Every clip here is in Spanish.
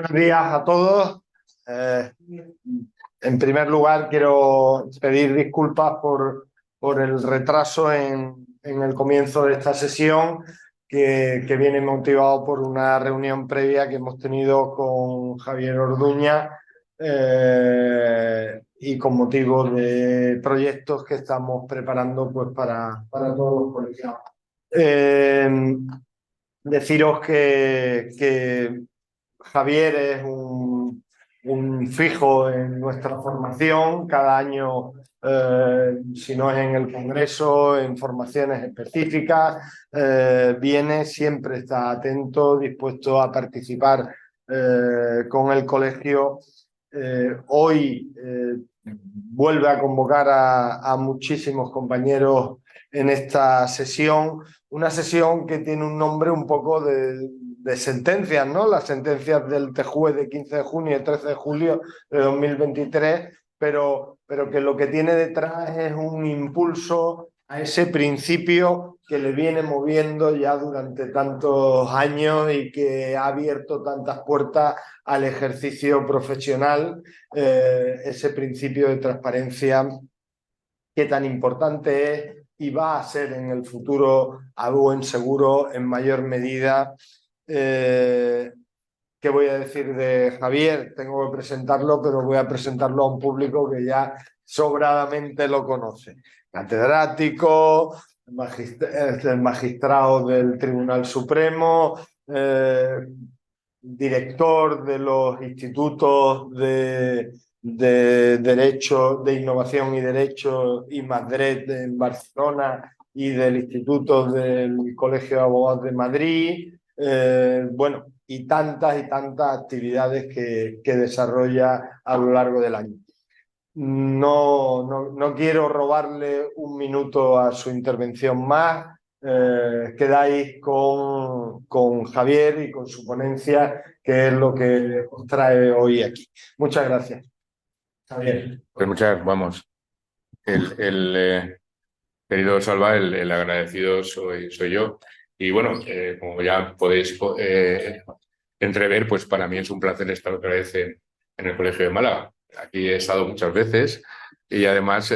Buenos días a todos. En primer lugar, quiero pedir disculpas por el retraso en el comienzo de esta sesión, que viene motivado por una reunión previa que hemos tenido con Javier Orduña y con motivo de proyectos que estamos preparando pues, para todos los colegiados. Deciros que Javier es un fijo en nuestra formación. Cada año, si no es en el Congreso, en formaciones específicas, viene, siempre está atento, dispuesto a participar con el colegio. Hoy vuelve a convocar a muchísimos compañeros en esta sesión, una sesión que tiene un nombre un poco de sentencias, ¿no? Las sentencias del TJUE de 15 de junio y 13 de julio de 2023, pero que lo que tiene detrás es un impulso a ese principio que le viene moviendo ya durante tantos años y que ha abierto tantas puertas al ejercicio profesional, ese principio de transparencia que tan importante es y va a ser en el futuro, a buen seguro, en mayor medida. ¿Qué voy a decir de Javier? Tengo que presentarlo, pero voy a presentarlo a un público que ya sobradamente lo conoce. Catedrático, magistrado del Tribunal Supremo, director de los institutos de Derecho, de Innovación y Derecho I+D en Barcelona y del Instituto del Colegio de Abogados de Madrid. Bueno, y tantas actividades que desarrolla a lo largo del año. No quiero robarle un minuto a su intervención más. Quedáis con Javier y con su ponencia, que es lo que os trae hoy aquí. Muchas gracias. Javier. Pues muchas. Querido Salva, el agradecido soy yo. Y bueno, como ya podéis entrever, pues para mí es un placer estar otra vez en el Colegio de Málaga. Aquí he estado muchas veces y además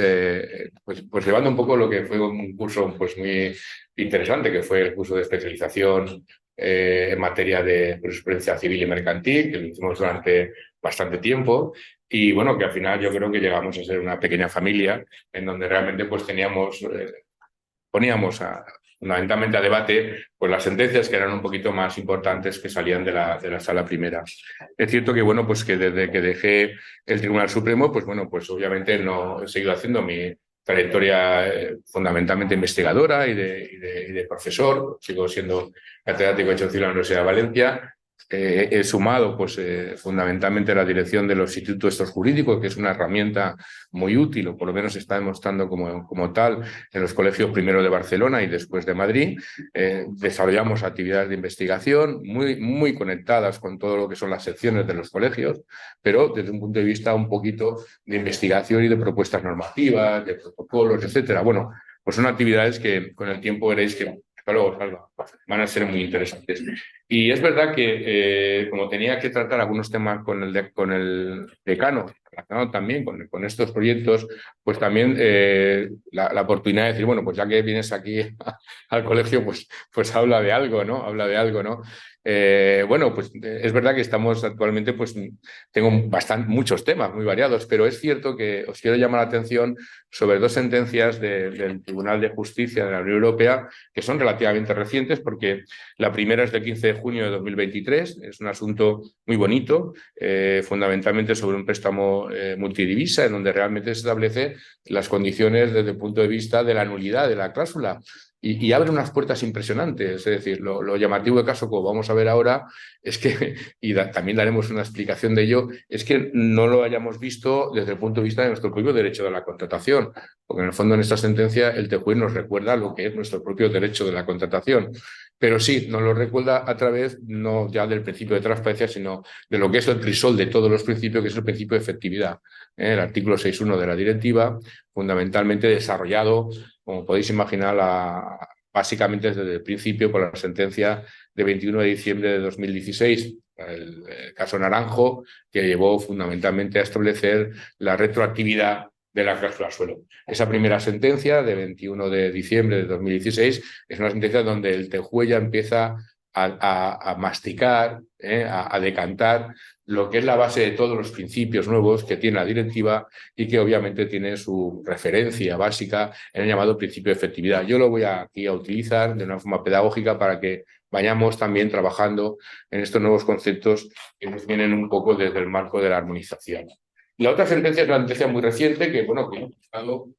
pues llevando un poco lo que fue un curso pues muy interesante, que fue el curso de especialización en materia de jurisprudencia civil y mercantil, que lo hicimos durante bastante tiempo. Y bueno, que al final yo creo que llegamos a ser una pequeña familia en donde realmente pues poníamos fundamentalmente a debate pues las sentencias que eran un poquito más importantes que salían de la sala primera. Es cierto que bueno, pues que desde que dejé el Tribunal Supremo, pues bueno, pues obviamente no he seguido haciendo mi trayectoria fundamentalmente investigadora y de profesor. Sigo siendo catedrático de Derecho Civil en la Universidad de Valencia. He sumado pues, fundamentalmente la dirección de los institutos estos jurídicos, que es una herramienta muy útil, o por lo menos está demostrando como tal en los colegios primero de Barcelona y después de Madrid. Desarrollamos actividades de investigación muy conectadas con todo lo que son las secciones de los colegios, pero desde un punto de vista un poquito de investigación y de propuestas normativas, de protocolos, etcétera. Bueno, pues son actividades que con el tiempo veréis que luego, Salva, van a ser muy interesantes. Y es verdad que como tenía que tratar algunos temas con el decano, relacionado también con estos proyectos, pues también la oportunidad de decir, bueno, pues ya que vienes aquí al colegio, pues habla de algo, ¿no? Habla de algo, ¿no? Bueno, pues es verdad que estamos actualmente, pues tengo muchos temas muy variados, pero es cierto que os quiero llamar la atención sobre dos sentencias del Tribunal de Justicia de la Unión Europea que son relativamente recientes, porque la primera es del 15 de junio de 2023, es un asunto muy bonito, fundamentalmente sobre un préstamo multidivisa, en donde realmente se establece las condiciones desde el punto de vista de la nulidad de la cláusula. Y abre unas puertas impresionantes. Es decir, lo llamativo del caso, como vamos a ver ahora, es que, y también daremos una explicación de ello, es que no lo hayamos visto desde el punto de vista de nuestro propio derecho de la contratación, porque en el fondo en esta sentencia el TJUE nos recuerda lo que es nuestro propio derecho de la contratación, pero sí, nos lo recuerda a través no ya del principio de transparencia, sino de lo que es el crisol de todos los principios, que es el principio de efectividad. El artículo 6.1 de la directiva, fundamentalmente desarrollado, como podéis imaginar, básicamente desde el principio por la sentencia de 21 de diciembre de 2016, el caso Naranjo, que llevó fundamentalmente a establecer la retroactividad de la cláusula suelo. Esa primera sentencia, de 21 de diciembre de 2016, es una sentencia donde el TJUE ya empieza a masticar, a decantar lo que es la base de todos los principios nuevos que tiene la directiva y que obviamente tiene su referencia básica en el llamado principio de efectividad. Yo lo voy aquí a utilizar de una forma pedagógica para que vayamos también trabajando en estos nuevos conceptos que nos vienen un poco desde el marco de la armonización. La otra sentencia es una sentencia muy reciente que, bueno, que ha pasado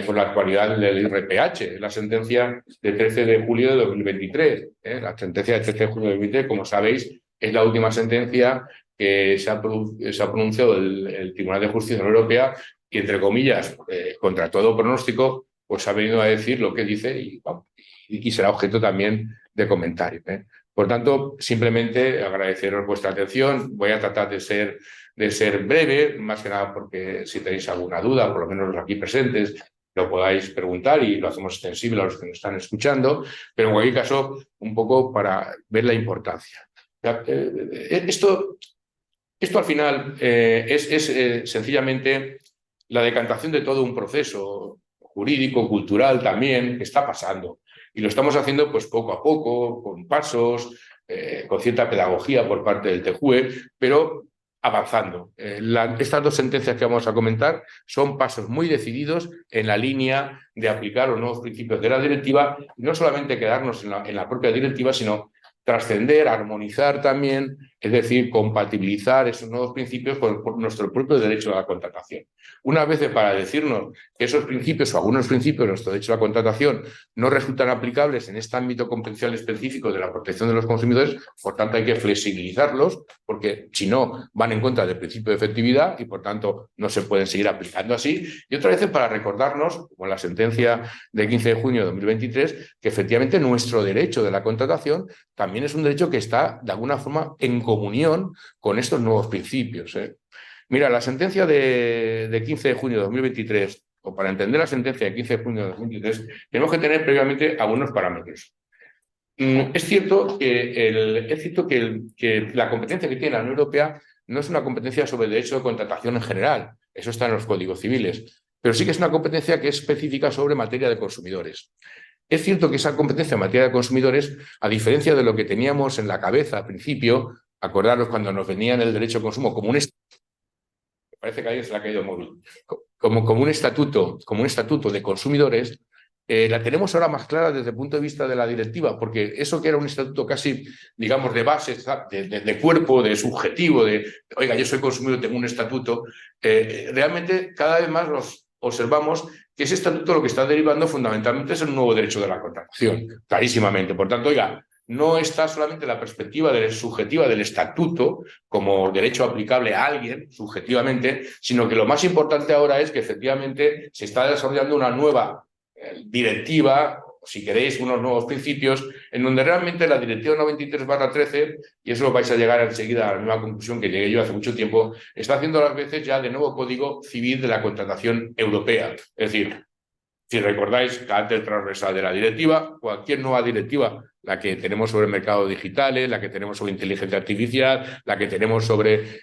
por la actualidad del IRPH, la sentencia de 13 de julio de 2023. La sentencia de 13 de julio de 2023, como sabéis, es la última sentencia que se ha pronunciado el Tribunal de Justicia de la Unión Europea y, entre comillas, contra todo pronóstico, pues ha venido a decir lo que dice y será objeto también de comentario. Por tanto, simplemente agradeceros vuestra atención. Voy a tratar de ser breve, más que nada porque si tenéis alguna duda, por lo menos los aquí presentes, lo podáis preguntar y lo hacemos extensible a los que nos están escuchando, pero en cualquier caso, un poco para ver la importancia. Esto al final es sencillamente la decantación de todo un proceso jurídico, cultural también, que está pasando. Y lo estamos haciendo pues poco a poco, con pasos, con cierta pedagogía por parte del TJUE, pero avanzando. Estas dos sentencias que vamos a comentar son pasos muy decididos en la línea de aplicar los nuevos principios de la directiva, y no solamente quedarnos en la propia directiva, sino trascender, armonizar también, es decir, compatibilizar esos nuevos principios con nuestro propio derecho a la contratación. Una vez para decirnos que esos principios o algunos principios de nuestro derecho a la contratación no resultan aplicables en este ámbito competencial específico de la protección de los consumidores, por tanto hay que flexibilizarlos, porque si no van en contra del principio de efectividad y por tanto no se pueden seguir aplicando así. Y otra vez para recordarnos, como en la sentencia de 15 de junio de 2023, que efectivamente nuestro derecho de la contratación también es un derecho que está de alguna forma en comunión con estos nuevos principios. Mira, la sentencia de 15 de junio de 2023, o para entender la sentencia de 15 de junio de 2023, tenemos que tener previamente algunos parámetros. Es cierto que la competencia que tiene la Unión Europea no es una competencia sobre el derecho de contratación en general, eso está en los códigos civiles, pero sí que es una competencia que es específica sobre materia de consumidores. Es cierto que esa competencia en materia de consumidores, a diferencia de lo que teníamos en la cabeza al principio, acordaros cuando nos venían el derecho de consumo como un parece que a alguien se le ha caído el móvil, como un estatuto de consumidores, la tenemos ahora más clara desde el punto de vista de la directiva, porque eso que era un estatuto casi, digamos, de base, de cuerpo, de subjetivo, de, oiga, yo soy consumidor, tengo un estatuto, realmente cada vez más nos observamos que ese estatuto lo que está derivando fundamentalmente es el nuevo derecho de la contratación, clarísimamente. Por tanto, oiga, no está solamente la perspectiva subjetiva del estatuto como derecho aplicable a alguien, subjetivamente, sino que lo más importante ahora es que efectivamente se está desarrollando una nueva directiva, si queréis, unos nuevos principios, en donde realmente la directiva 93/13, y eso vais a llegar enseguida a la misma conclusión que llegué yo hace mucho tiempo, está haciendo a las veces ya de nuevo Código Civil de la Contratación Europea. Es decir, si recordáis, carácter transversal de la directiva, cualquier nueva directiva, la que tenemos sobre mercados digitales, la que tenemos sobre inteligencia artificial, la que tenemos sobre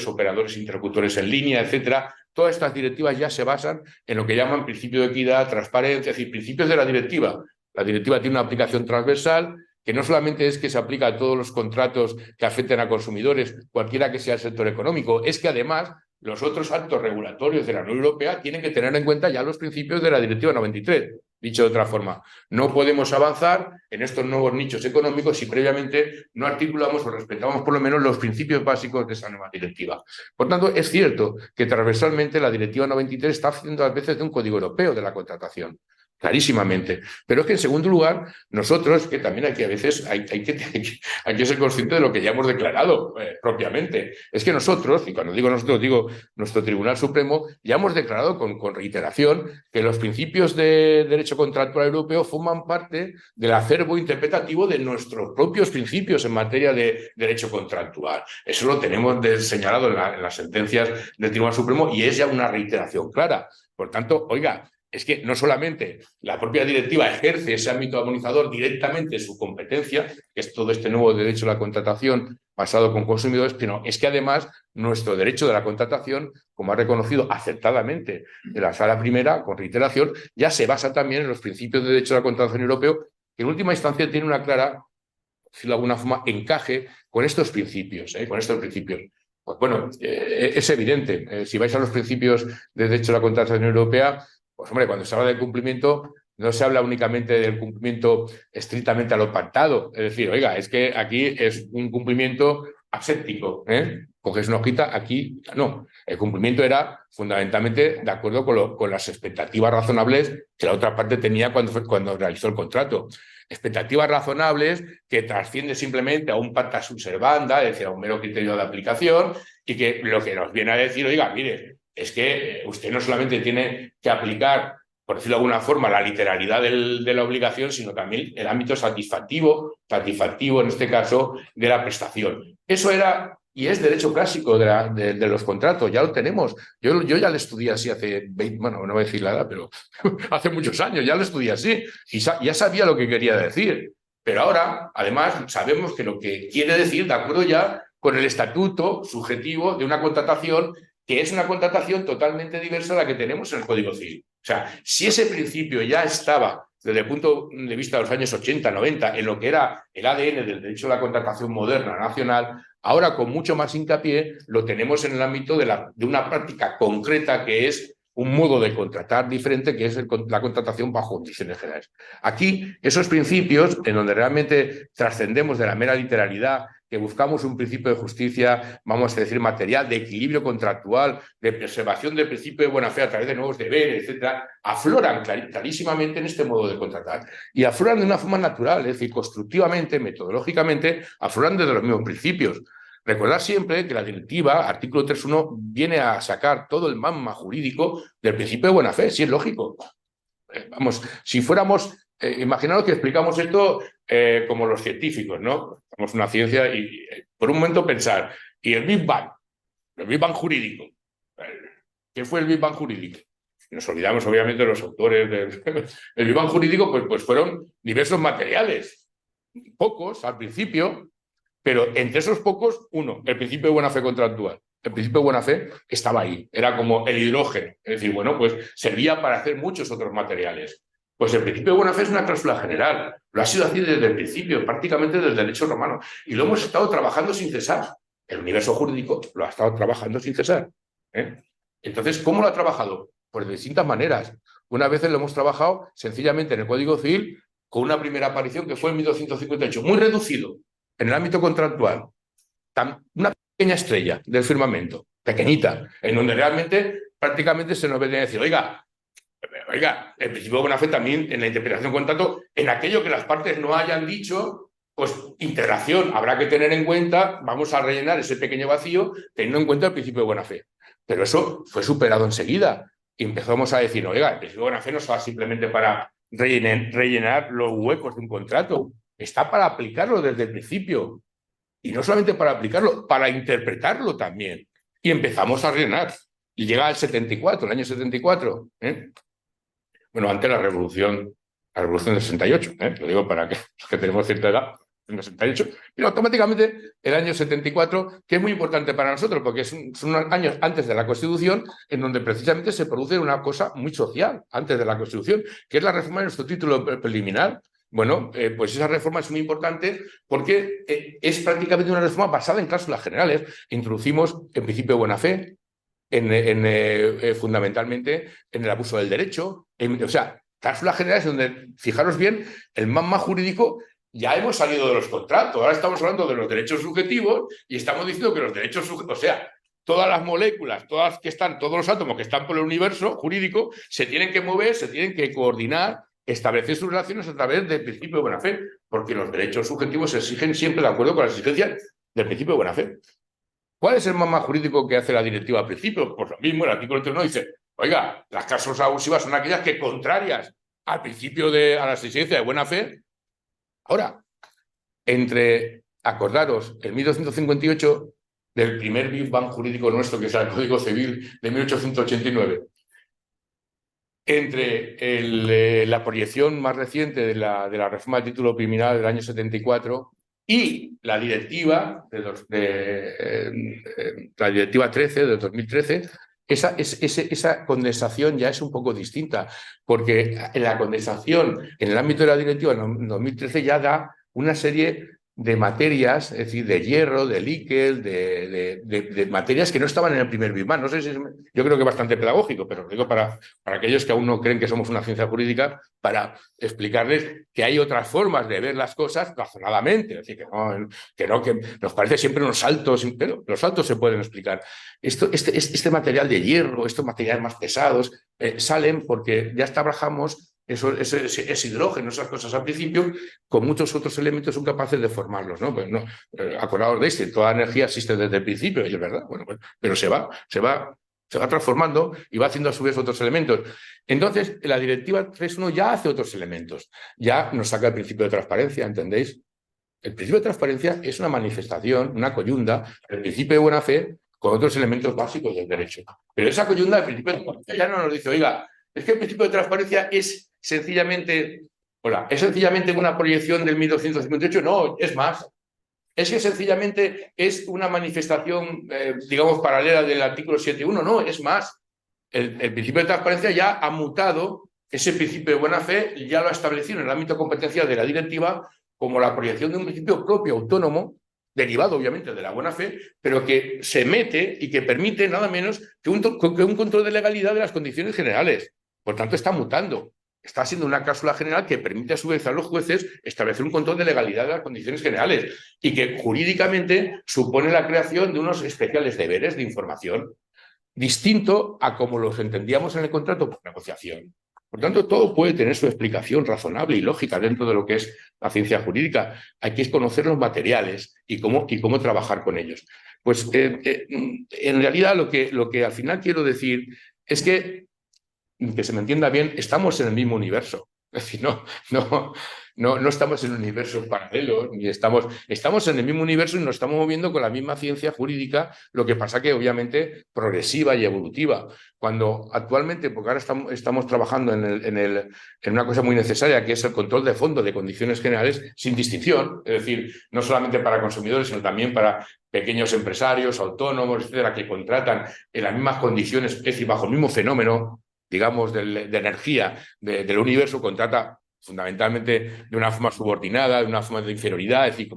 operadores interlocutores en línea, etcétera, todas estas directivas ya se basan en lo que llaman principio de equidad, transparencia, es decir, principios de la directiva. La directiva tiene una aplicación transversal que no solamente es que se aplica a todos los contratos que afecten a consumidores, cualquiera que sea el sector económico, es que además los otros actos regulatorios de la Unión Europea tienen que tener en cuenta ya los principios de la Directiva 93. Dicho de otra forma, no podemos avanzar en estos nuevos nichos económicos si previamente no articulamos o respetamos por lo menos los principios básicos de esa nueva directiva. Por tanto, es cierto que transversalmente la Directiva 93 está haciendo a veces de un código europeo de la contratación. Clarísimamente. Pero es que en segundo lugar, nosotros, que también aquí a veces hay que ser consciente de lo que ya hemos declarado propiamente. Es que nosotros, y cuando digo nosotros, digo nuestro Tribunal Supremo, ya hemos declarado con reiteración que los principios de derecho contractual europeo forman parte del acervo interpretativo de nuestros propios principios en materia de derecho contractual. Eso lo tenemos señalado en las sentencias del Tribunal Supremo y es ya una reiteración clara. Por tanto, oiga, es que no solamente la propia directiva ejerce ese ámbito armonizador directamente su competencia, que es todo este nuevo derecho a la contratación basado con consumidores, sino es que además nuestro derecho de la contratación, como ha reconocido acertadamente de la Sala Primera, con reiteración, ya se basa también en los principios de derecho a la contratación europeo, que en última instancia tiene una clara, por decirlo de alguna forma, encaje con estos principios, con estos principios. Pues bueno, es evidente, si vais a los principios de derecho a la contratación europea, pues hombre, cuando se habla de cumplimiento, no se habla únicamente del cumplimiento estrictamente a lo pactado. Es decir, oiga, es que aquí es un cumplimiento aséptico, coges una hojita, aquí no. El cumplimiento era fundamentalmente de acuerdo con las expectativas razonables que la otra parte tenía cuando realizó el contrato. Expectativas razonables que trasciende simplemente a un pacta sunt servanda, es decir, a un mero criterio de aplicación, y que lo que nos viene a decir, oiga, mire, es que usted no solamente tiene que aplicar, por decirlo de alguna forma, la literalidad de la obligación, sino también el ámbito satisfactivo en este caso, de la prestación. Eso era y es derecho clásico de los contratos, ya lo tenemos. Yo ya lo estudié así hace 20, bueno, no voy a decir la edad, pero hace muchos años, ya lo estudié así y ya sabía lo que quería decir. Pero ahora, además, sabemos que lo que quiere decir, de acuerdo ya con el estatuto subjetivo de una contratación, que es una contratación totalmente diversa a la que tenemos en el Código Civil. O sea, si ese principio ya estaba desde el punto de vista de los años 80, 90, en lo que era el ADN del derecho a la contratación moderna nacional, ahora con mucho más hincapié lo tenemos en el ámbito de una práctica concreta que es un modo de contratar diferente, que es la contratación bajo condiciones generales. Aquí, esos principios, en donde realmente trascendemos de la mera literalidad, que buscamos un principio de justicia, vamos a decir, material, de equilibrio contractual, de preservación del principio de buena fe a través de nuevos deberes, etcétera, afloran clarísimamente en este modo de contratar. Y afloran de una forma natural, es decir, constructivamente, metodológicamente, afloran desde los mismos principios. Recordad siempre que la directiva, artículo 3.1, viene a sacar todo el magma jurídico del principio de buena fe, sí es lógico. Vamos, si fuéramos, imaginaos que explicamos esto como los científicos, ¿no? Somos una ciencia y por un momento pensar, y el Big Bang jurídico, ¿qué fue el Big Bang jurídico? Nos olvidamos obviamente de los autores del Big Bang jurídico, pues fueron diversos materiales, pocos al principio, pero entre esos pocos, uno, el principio de buena fe contractual. El principio de buena fe estaba ahí, era como el hidrógeno. Es decir, bueno, pues servía para hacer muchos otros materiales. Pues el principio de buena fe es una cláusula general. Lo ha sido así desde el principio, prácticamente desde el derecho romano. Y lo hemos estado trabajando sin cesar. El universo jurídico lo ha estado trabajando sin cesar. Entonces, ¿cómo lo ha trabajado? Pues de distintas maneras. Una vez lo hemos trabajado sencillamente en el Código Civil con una primera aparición que fue en 1258, muy reducido en el ámbito contractual, una pequeña estrella del firmamento, pequeñita, en donde realmente prácticamente se nos venía a decir, oiga, el principio de buena fe también en la interpretación de contrato, en aquello que las partes no hayan dicho, pues integración, habrá que tener en cuenta, vamos a rellenar ese pequeño vacío teniendo en cuenta el principio de buena fe. Pero eso fue superado enseguida y empezamos a decir, oiga, el principio de buena fe no está simplemente para rellenar los huecos de un contrato, está para aplicarlo desde el principio. Y no solamente para aplicarlo, para interpretarlo también. Y empezamos a rellenar. Y llega el 74, el año 74. Bueno, antes la revolución del 68. Lo digo para que los que tenemos cierta edad, en el 68. Pero automáticamente el año 74, que es muy importante para nosotros, porque son unos años antes de la Constitución, en donde precisamente se produce una cosa muy social, antes de la Constitución, que es la reforma de nuestro título preliminar. Bueno, pues esa reforma es muy importante porque es prácticamente una reforma basada en cláusulas generales. Introducimos el principio de buena fe, fundamentalmente en el abuso del derecho. O sea, cláusulas generales donde, fijaros bien, el magma jurídico ya hemos salido de los contratos. Ahora estamos hablando de los derechos subjetivos y estamos diciendo que los derechos subjetivos, o sea, todas las moléculas, todos los átomos que están por el universo jurídico se tienen que mover, se tienen que coordinar, establecer sus relaciones a través del principio de buena fe, porque los derechos subjetivos se exigen siempre de acuerdo con las exigencias del principio de buena fe. ¿Cuál es el magma jurídico que hace la directiva al principio? Pues lo mismo, el artículo 31 dice, oiga, las cláusulas abusivas son aquellas que contrarias al principio a la exigencia de buena fe. Ahora, acordaros, el 1258 del primer Big Bang jurídico nuestro, que es el Código Civil de 1889, entre la proyección más reciente de la reforma del título criminal del año 74 y la directiva, la directiva 13 de 2013, esa condensación ya es un poco distinta, porque en la condensación en el ámbito de la directiva en 2013 ya da una serie de materias, es decir, de hierro, de níquel, de materias que no estaban en el primer BIMAN. No sé si yo creo que es bastante pedagógico, pero lo digo para aquellos que aún no creen que somos una ciencia jurídica, para explicarles que hay otras formas de ver las cosas razonadamente. Es decir, que nos parece siempre unos saltos, pero los saltos se pueden explicar. Este material de hierro, estos materiales más pesados, salen porque ya trabajamos ese hidrógeno, esas cosas al principio, con muchos otros elementos son capaces de formarlos, ¿no? Pues no, acordaos de este, toda energía existe desde el principio, y es verdad, bueno, pues, pero se va transformando y va haciendo a su vez otros elementos. Entonces, la directiva 3.1 ya hace otros elementos, ya nos saca el principio de transparencia, ¿entendéis? El principio de transparencia es una manifestación, una coyunda, el principio de buena fe con otros elementos básicos del derecho. Pero esa coyunda del principio de transparencia ya no nos dice, oiga, es que el principio de transparencia es sencillamente una proyección del 1258. No, es más. Es que sencillamente es una manifestación, digamos, paralela del artículo 7.1. No, es más. El principio de transparencia ya ha mutado ese principio de buena fe, ya lo ha establecido en el ámbito competencial de la directiva como la proyección de un principio propio, autónomo, derivado obviamente de la buena fe, pero que se mete y que permite nada menos que un control de legalidad de las condiciones generales. Por tanto, está mutando. Está siendo una cláusula general que permite a su vez a los jueces establecer un control de legalidad de las condiciones generales y que jurídicamente supone la creación de unos especiales deberes de información, distinto a como los entendíamos en el contrato por negociación. Por tanto, todo puede tener su explicación razonable y lógica dentro de lo que es la ciencia jurídica. Hay que conocer los materiales y cómo trabajar con ellos. Pues en realidad lo que al final quiero decir es que se me entienda bien, estamos en el mismo universo. Es decir, no estamos en universos paralelos, ni estamos en el mismo universo y nos estamos moviendo con la misma ciencia jurídica, lo que pasa que obviamente progresiva y evolutiva. Cuando actualmente, porque ahora estamos trabajando en una cosa muy necesaria, que es el control de fondo de condiciones generales sin distinción, es decir, no solamente para consumidores, sino también para pequeños empresarios, autónomos, etcétera, que contratan en las mismas condiciones, es decir, bajo el mismo fenómeno, digamos, de energía del universo, contrata fundamentalmente de una forma subordinada, de una forma de inferioridad, es decir,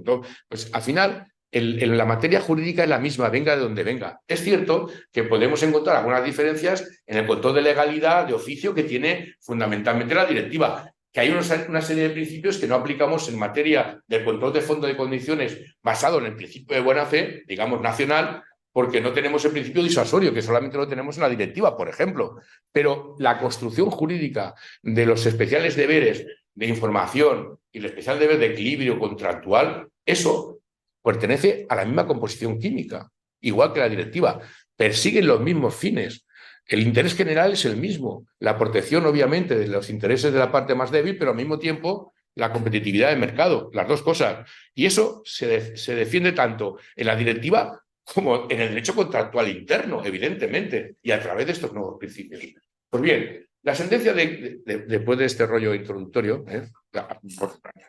pues al final la materia jurídica es la misma, venga de donde venga. Es cierto que podemos encontrar algunas diferencias en el control de legalidad de oficio que tiene fundamentalmente la directiva, que hay una serie de principios que no aplicamos en materia del control de fondo de condiciones basado en el principio de buena fe, digamos, nacional, porque no tenemos el principio disuasorio, que solamente lo tenemos en la directiva, por ejemplo. Pero la construcción jurídica de los especiales deberes de información y el especial deber de equilibrio contractual, eso pertenece a la misma composición química, igual que la directiva. Persiguen los mismos fines. El interés general es el mismo. La protección, obviamente, de los intereses de la parte más débil, pero al mismo tiempo la competitividad del mercado, las dos cosas. Y eso se defiende tanto en la directiva como en el derecho contractual interno, evidentemente, y a través de estos nuevos principios. Pues bien, la sentencia después de este rollo introductorio,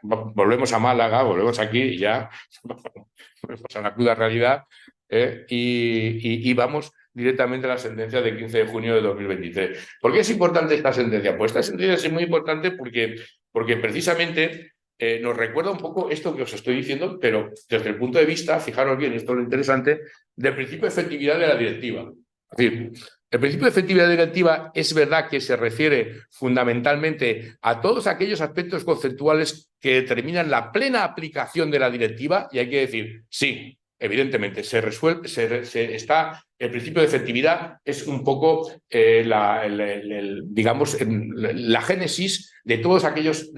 volvemos a Málaga, volvemos aquí y ya volvemos a la cruda realidad, y vamos directamente a la sentencia del 15 de junio de 2023. ¿Por qué es importante esta sentencia? Pues esta sentencia es muy importante porque precisamente nos recuerda un poco esto que os estoy diciendo, pero desde el punto de vista, fijaros bien, esto es lo interesante, del principio de efectividad de la directiva. Es decir, el principio de efectividad de la directiva es verdad que se refiere fundamentalmente a todos aquellos aspectos conceptuales que determinan la plena aplicación de la directiva, y hay que decir, sí, evidentemente, está el principio de efectividad es un poco digamos, la génesis de todos aquellos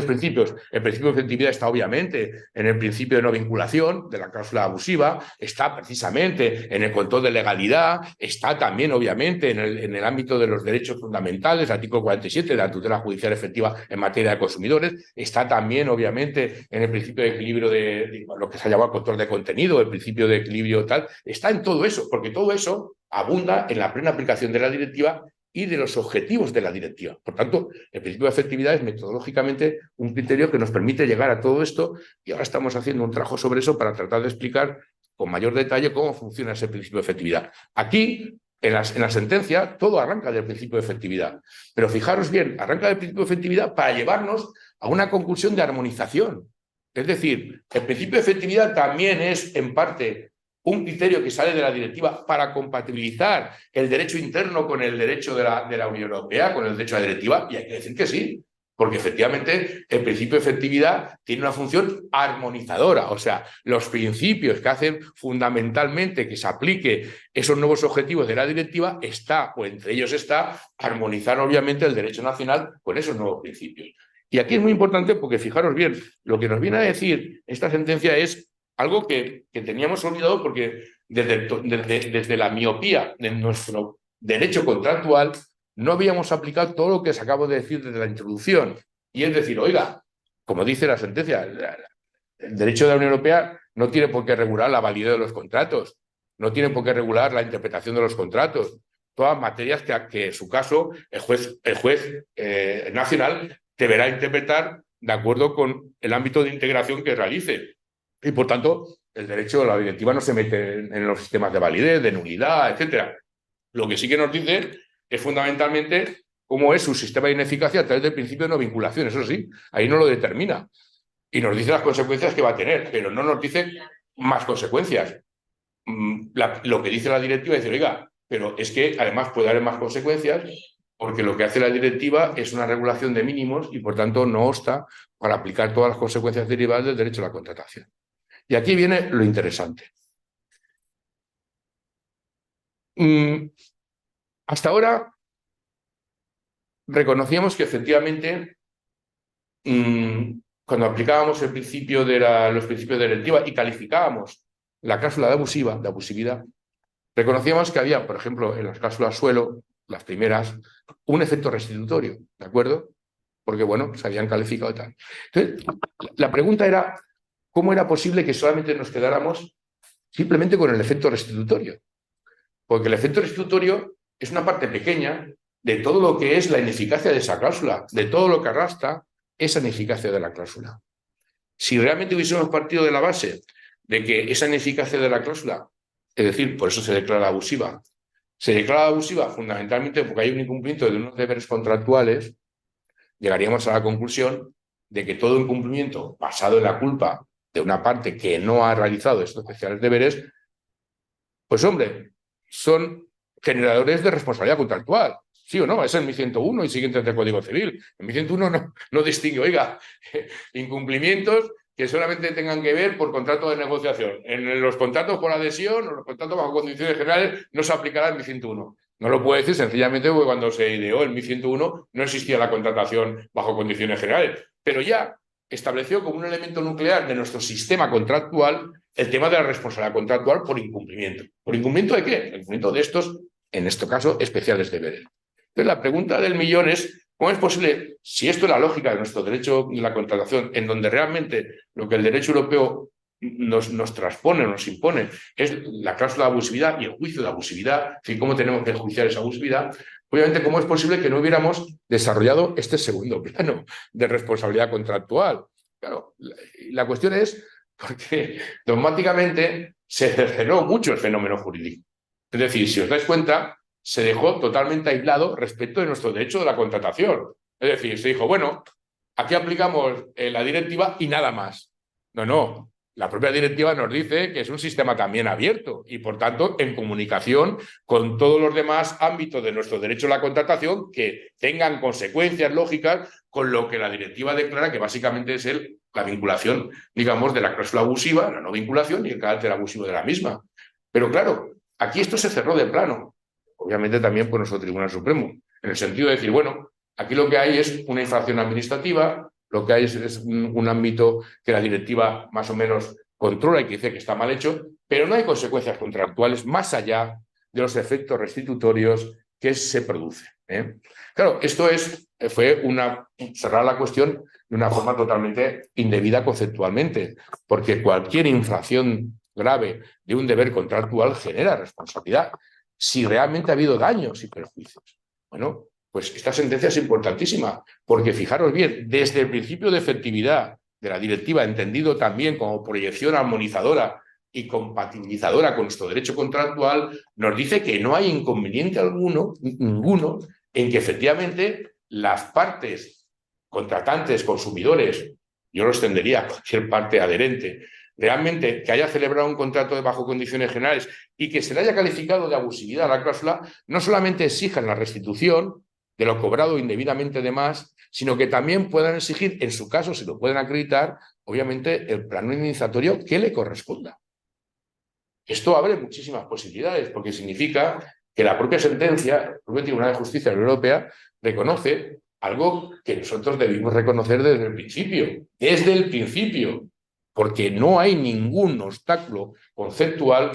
principios. El principio de efectividad está obviamente en el principio de no vinculación, de la cláusula abusiva, está precisamente en el control de legalidad, está también obviamente en el ámbito de los derechos fundamentales, el artículo 47 de la tutela judicial efectiva en materia de consumidores, está también obviamente en el principio de equilibrio de lo que se ha llamado control de contenido, el principio de equilibrio tal, está en todo eso, porque todo eso abunda en la plena aplicación de la directiva y de los objetivos de la directiva. Por tanto, el principio de efectividad es metodológicamente un criterio que nos permite llegar a todo esto y ahora estamos haciendo un trabajo sobre eso para tratar de explicar con mayor detalle cómo funciona ese principio de efectividad. Aquí, en la sentencia, todo arranca del principio de efectividad. Pero fijaros bien, arranca del principio de efectividad para llevarnos a una conclusión de armonización. Es decir, el principio de efectividad también es, en parte, un criterio que sale de la directiva para compatibilizar el derecho interno con el derecho de la Unión Europea, con el derecho a la directiva, y hay que decir que sí, porque efectivamente el principio de efectividad tiene una función armonizadora, o sea, los principios que hacen fundamentalmente que se aplique esos nuevos objetivos de la directiva está, o entre ellos está, armonizar obviamente el derecho nacional con esos nuevos principios. Y aquí es muy importante porque fijaros bien, lo que nos viene a decir esta sentencia es algo que teníamos olvidado porque desde la miopía de nuestro derecho contractual no habíamos aplicado todo lo que os acabo de decir desde la introducción. Y es decir, oiga, como dice la sentencia, el derecho de la Unión Europea no tiene por qué regular la validez de los contratos, no tiene por qué regular la interpretación de los contratos. Todas materias que en su caso el juez nacional deberá interpretar de acuerdo con el ámbito de integración que realice. Y, por tanto, el derecho de la directiva no se mete en los sistemas de validez, de nulidad, etcétera. Lo que sí que nos dice es fundamentalmente cómo es su sistema de ineficacia a través del principio de no vinculación. Eso sí, ahí no lo determina. Y nos dice las consecuencias que va a tener, pero no nos dice más consecuencias. Lo que dice la directiva es decir, oiga, pero es que además puede haber más consecuencias porque lo que hace la directiva es una regulación de mínimos y, por tanto, no obsta para aplicar todas las consecuencias derivadas del derecho a la contratación. Y aquí viene lo interesante. Hasta ahora reconocíamos que efectivamente cuando aplicábamos el principio los principios de directiva y calificábamos la cláusula de abusividad, reconocíamos que había, por ejemplo, en las cláusulas suelo, las primeras, un efecto restitutorio, ¿de acuerdo? Porque, bueno, se habían calificado y tal. Entonces, la pregunta era, ¿cómo era posible que solamente nos quedáramos simplemente con el efecto restitutorio? Porque el efecto restitutorio es una parte pequeña de todo lo que es la ineficacia de esa cláusula, de todo lo que arrastra esa ineficacia de la cláusula. Si realmente hubiésemos partido de la base de que esa ineficacia de la cláusula, es decir, por eso se declara abusiva, se declara abusiva fundamentalmente porque hay un incumplimiento de unos deberes contractuales, llegaríamos a la conclusión de que todo incumplimiento basado en la culpa de una parte que no ha realizado estos especiales deberes, pues hombre, son generadores de responsabilidad contractual. ¿Sí o no? Es el 1101 y siguientes del Código Civil. El 1101 no distingue, oiga, incumplimientos que solamente tengan que ver por contrato de negociación. En los contratos por adhesión o los contratos bajo condiciones generales no se aplicará el 1101. No lo puedo decir sencillamente porque cuando se ideó el 1101 no existía la contratación bajo condiciones generales. Pero ya estableció como un elemento nuclear de nuestro sistema contractual el tema de la responsabilidad contractual por incumplimiento. ¿Por incumplimiento de qué? El incumplimiento de estos, en este caso, especiales deberes. Entonces, la pregunta del millón es, ¿cómo es posible, si esto es la lógica de nuestro derecho de la contratación, en donde realmente lo que el derecho europeo nos transpone, nos impone, es la cláusula de abusividad y el juicio de abusividad, es decir, cómo tenemos que enjuiciar esa abusividad? Obviamente, ¿cómo es posible que no hubiéramos desarrollado este segundo plano de responsabilidad contractual? Claro, la cuestión es porque dogmáticamente se cercenó mucho el fenómeno jurídico. Es decir, si os dais cuenta, se dejó totalmente aislado respecto de nuestro derecho de la contratación. Es decir, se dijo, bueno, aquí aplicamos la directiva y nada más. No. La propia directiva nos dice que es un sistema también abierto y, por tanto, en comunicación con todos los demás ámbitos de nuestro derecho a la contratación que tengan consecuencias lógicas con lo que la directiva declara que básicamente es la vinculación, digamos, de la cláusula abusiva, la no vinculación y el carácter abusivo de la misma. Pero claro, aquí esto se cerró de plano, obviamente también por nuestro Tribunal Supremo, en el sentido de decir, bueno, aquí lo que hay es una infracción administrativa, lo que hay es un ámbito que la directiva más o menos controla y que dice que está mal hecho, pero no hay consecuencias contractuales más allá de los efectos restitutorios que se producen. Claro, esto fue cerrar la cuestión de una forma totalmente indebida conceptualmente, porque cualquier infracción grave de un deber contractual genera responsabilidad si realmente ha habido daños y perjuicios. Bueno, pues esta sentencia es importantísima, porque fijaros bien, desde el principio de efectividad de la directiva, entendido también como proyección armonizadora y compatibilizadora con nuestro derecho contractual, nos dice que no hay inconveniente alguno, ninguno, en que efectivamente las partes contratantes, consumidores, yo lo extendería a cualquier parte adherente, realmente que haya celebrado un contrato bajo condiciones generales y que se le haya calificado de abusividad a la cláusula, no solamente exijan la restitución de lo cobrado indebidamente de más, sino que también puedan exigir, en su caso, si lo pueden acreditar, obviamente, el plano indemnizatorio que le corresponda. Esto abre muchísimas posibilidades, porque significa que la propia sentencia, el propio Tribunal de Justicia de la Unión Europea, reconoce algo que nosotros debimos reconocer desde el principio, porque no hay ningún obstáculo conceptual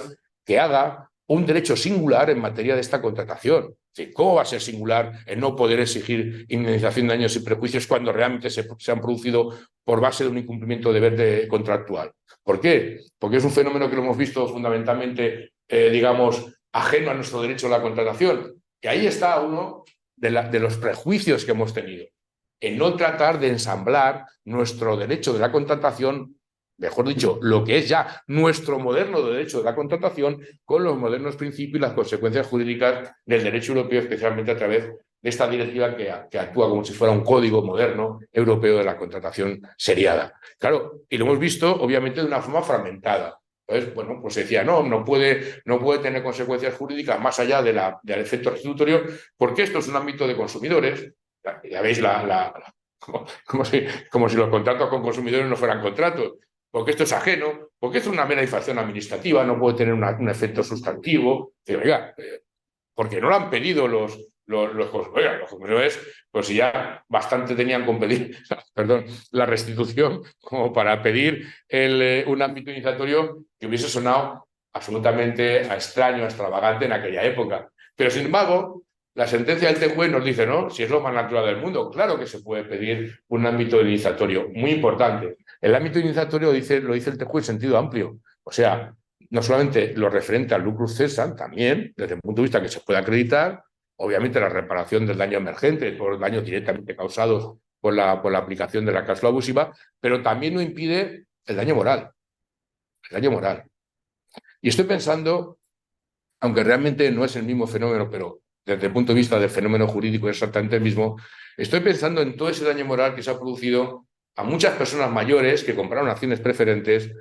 que haga un derecho singular en materia de esta contratación. ¿Cómo va a ser singular el no poder exigir indemnización de daños y perjuicios cuando realmente se han producido por base de un incumplimiento de deber contractual? ¿Por qué? Porque es un fenómeno que lo hemos visto fundamentalmente, digamos, ajeno a nuestro derecho a la contratación. Que ahí está uno de los prejuicios que hemos tenido, en no tratar de ensamblar nuestro derecho de la contratación, mejor dicho, lo que es ya nuestro moderno derecho de la contratación, con los modernos principios y las consecuencias jurídicas del derecho europeo, especialmente a través de esta directiva que actúa como si fuera un código moderno europeo de la contratación seriada. Claro, y lo hemos visto, obviamente, de una forma fragmentada. Entonces, bueno, pues se decía, no puede tener consecuencias jurídicas más allá del efecto restitutorio, porque esto es un ámbito de consumidores. Ya veis como si los contratos con consumidores no fueran contratos, porque esto es ajeno, porque esto es una mera infracción administrativa, no puede tener un efecto sustantivo. Oiga, porque no lo han pedido los consumidores, pues si ya bastante tenían con pedir, perdón, la restitución como para pedir un ámbito indemnizatorio que hubiese sonado absolutamente extraño, extravagante en aquella época. Pero sin embargo, la sentencia del TJUE nos dice, no, si es lo más natural del mundo, claro que se puede pedir un ámbito indemnizatorio, muy importante. El ámbito indemnizatorio lo dice el TJUE en sentido amplio, o sea, no solamente lo referente al lucrus cessant, también desde el punto de vista que se puede acreditar, obviamente la reparación del daño emergente por daños directamente causados por la aplicación de la cláusula abusiva, pero también no impide el daño moral. El daño moral. Y estoy pensando, aunque realmente no es el mismo fenómeno, pero desde el punto de vista del fenómeno jurídico es exactamente el mismo, estoy pensando en todo ese daño moral que se ha producido a muchas personas mayores que compraron acciones preferentes,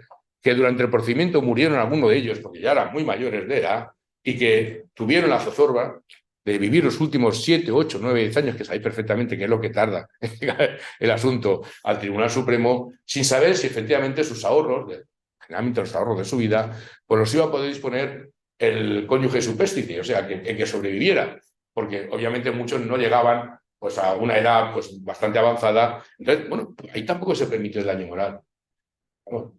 que durante el procedimiento murieron algunos de ellos porque ya eran muy mayores de edad y que tuvieron la zozobra de vivir los últimos 7, 8, 9, 10 años, que sabéis perfectamente qué es lo que tarda el asunto al Tribunal Supremo, sin saber si efectivamente sus ahorros, generalmente los ahorros de su vida, pues los iba a poder disponer el cónyuge supéstite, o sea, que sobreviviera, porque obviamente muchos no llegaban pues, a una edad pues, bastante avanzada. Entonces, bueno, ahí tampoco se permite el daño moral. Bueno,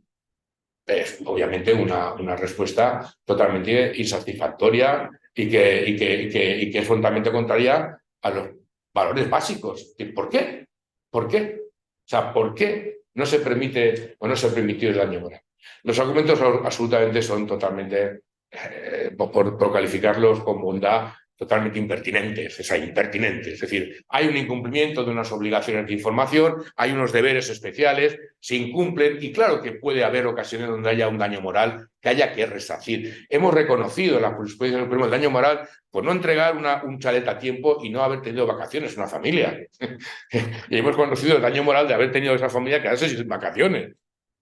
es obviamente una respuesta totalmente insatisfactoria y que es frontalmente contraria a los valores básicos. ¿Por qué? ¿Por qué? O sea, ¿por qué no se permite o no se permitió el daño moral? Los argumentos absolutamente son totalmente, por calificarlos con bondad, totalmente impertinentes, es decir, hay un incumplimiento de unas obligaciones de información, hay unos deberes especiales, se incumplen y claro que puede haber ocasiones donde haya un daño moral que haya que resarcir. Hemos reconocido en la jurisprudencia del Supremo el daño moral por no entregar un chalet a tiempo y no haber tenido vacaciones una familia. Y hemos conocido el daño moral de haber tenido esa familia quedarse sin vacaciones.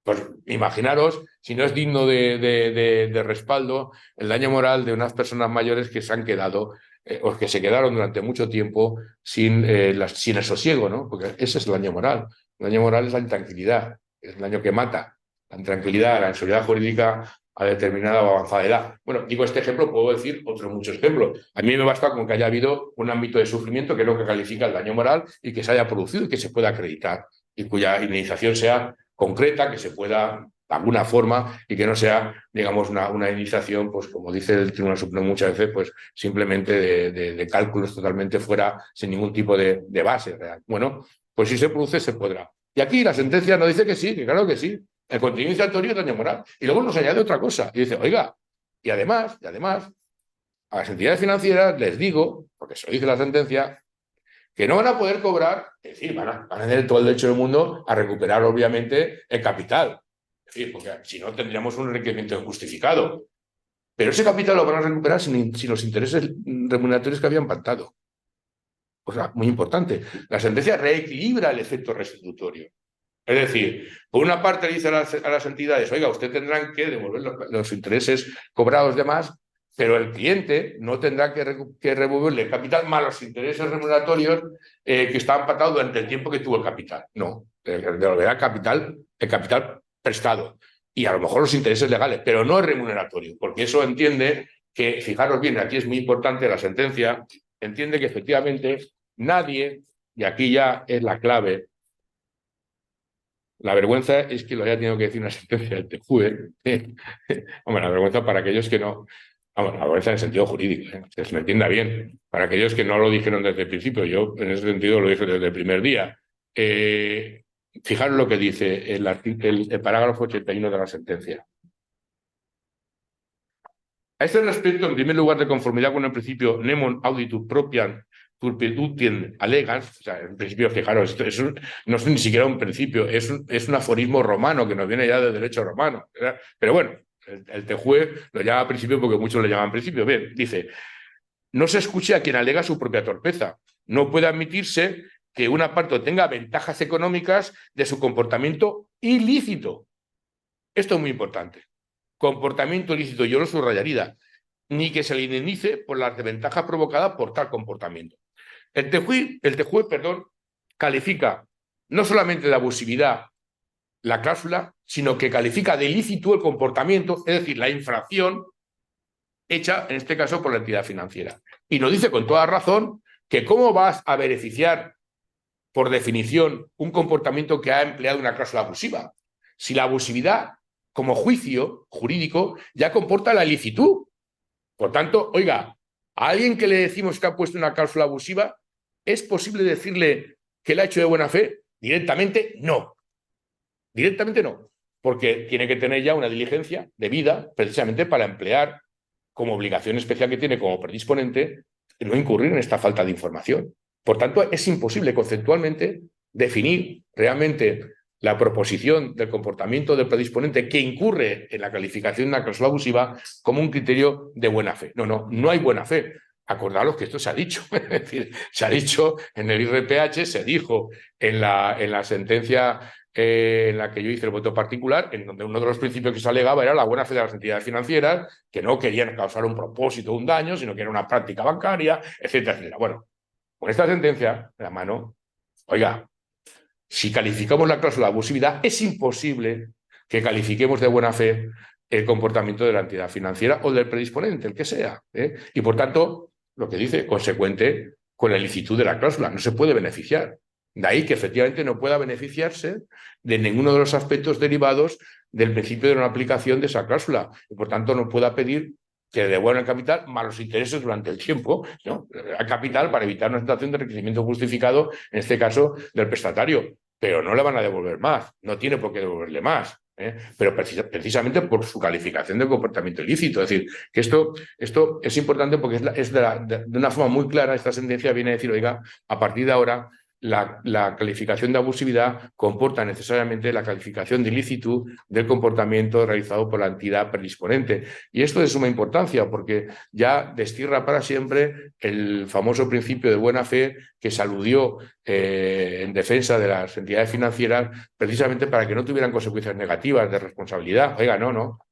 Pues imaginaros, si no es digno de respaldo, el daño moral de unas personas mayores que se han quedado o que se quedaron durante mucho tiempo sin el sosiego, ¿no? Porque ese es el daño moral. El daño moral es la intranquilidad, es el daño que mata. La intranquilidad, la inseguridad jurídica a determinada o avanzada edad. Bueno, digo este ejemplo, puedo decir otros muchos ejemplos. A mí me basta con que haya habido un ámbito de sufrimiento que es lo que califica el daño moral y que se haya producido y que se pueda acreditar y cuya indemnización sea concreta, que se pueda de alguna forma y que no sea, digamos, una indemnización, pues como dice el Tribunal Supremo muchas veces, pues simplemente de cálculos totalmente fuera, sin ningún tipo de base real. Bueno, pues si se produce, se podrá. Y aquí la sentencia nos dice que sí, que claro que sí. El contenido iniciatorio es daño moral. Y luego nos añade otra cosa. Y dice, oiga, y además, a las entidades financieras les digo, porque se lo dice la sentencia, que no van a poder cobrar, es decir, van a tener todo el derecho del mundo a recuperar, obviamente, el capital. Es decir, porque si no tendríamos un enriquecimiento injustificado. Pero ese capital lo van a recuperar sin los intereses remuneratorios que habían pactado. O sea, muy importante. La sentencia reequilibra el efecto restitutorio. Es decir, por una parte le dice a las entidades, oiga, usted tendrán que devolver los intereses cobrados de más, pero el cliente no tendrá que devolverle el capital más los intereses remuneratorios que estaban pactados durante el tiempo que tuvo el capital. No, devolverá el capital prestado y a lo mejor los intereses legales, pero no el remuneratorio, porque eso entiende que, fijaros bien, aquí es muy importante la sentencia, entiende que efectivamente nadie, y aquí ya es la clave, la vergüenza es que lo haya tenido que decir una sentencia del TJUE. Hombre, la vergüenza para aquellos que no... Vamos, la vergüenza en el sentido jurídico, que se me entienda bien. Para aquellos que no lo dijeron desde el principio, yo en ese sentido lo dije desde el primer día. Fijaros lo que dice el parágrafo 81 de la sentencia. A este respecto, en primer lugar, de conformidad con el principio nemon auditus propriam turpitudinem allegans, o sea, en principio, fijaros, esto no es ni siquiera un principio, es un aforismo romano que nos viene ya del derecho romano, ¿verdad? Pero bueno, el TJUE lo llama principio porque muchos lo llaman principio. Bien, dice, no se escuche a quien alega su propia torpeza. No puede admitirse que una parte tenga ventajas económicas de su comportamiento ilícito. Esto es muy importante. Comportamiento ilícito, yo lo subrayaría, ni que se le indemnice por las desventajas provocadas por tal comportamiento. El TJUE, califica no solamente de abusividad la cláusula, sino que califica de ilícito el comportamiento, es decir, la infracción hecha, en este caso, por la entidad financiera. Y nos dice con toda razón que cómo vas a beneficiar, por definición, un comportamiento que ha empleado una cláusula abusiva, si la abusividad, como juicio jurídico, ya comporta la ilicitud. Por tanto, oiga, a alguien que le decimos que ha puesto una cláusula abusiva, ¿es posible decirle que la ha hecho de buena fe? Directamente no. Directamente no. Porque tiene que tener ya una diligencia debida precisamente para emplear como obligación especial que tiene como predisponente no incurrir en esta falta de información. Por tanto, es imposible conceptualmente definir realmente la proposición del comportamiento del predisponente que incurre en la calificación de una cláusula abusiva como un criterio de buena fe. No hay buena fe. Acordaros que esto se ha dicho. Es decir, se ha dicho en el IRPH, se dijo en la sentencia en la que yo hice el voto particular, en donde uno de los principios que se alegaba era la buena fe de las entidades financieras, que no querían causar un propósito o un daño, sino que era una práctica bancaria, etcétera, etcétera. Bueno, con esta sentencia de la mano, oiga, si calificamos la cláusula de abusividad, es imposible que califiquemos de buena fe el comportamiento de la entidad financiera o del predisponente, el que sea. Y por tanto, lo que dice, consecuente con la ilicitud de la cláusula, no se puede beneficiar. De ahí que efectivamente no pueda beneficiarse de ninguno de los aspectos derivados del principio de no aplicación de esa cláusula. Y por tanto no pueda pedir que devuelvan el capital más los intereses durante el tiempo, ¿no? Al capital para evitar una situación de enriquecimiento justificado, en este caso del prestatario. Pero no le van a devolver más, no tiene por qué devolverle más. Pero precisamente por su calificación de comportamiento ilícito. Es decir, que esto es importante porque de una forma muy clara esta sentencia viene a decir, oiga, a partir de ahora la calificación de abusividad comporta necesariamente la calificación de ilicitud del comportamiento realizado por la entidad predisponente. Y esto es de suma importancia porque ya destierra para siempre el famoso principio de buena fe que se aludió en defensa de las entidades financieras precisamente para que no tuvieran consecuencias negativas de responsabilidad. Oiga, no.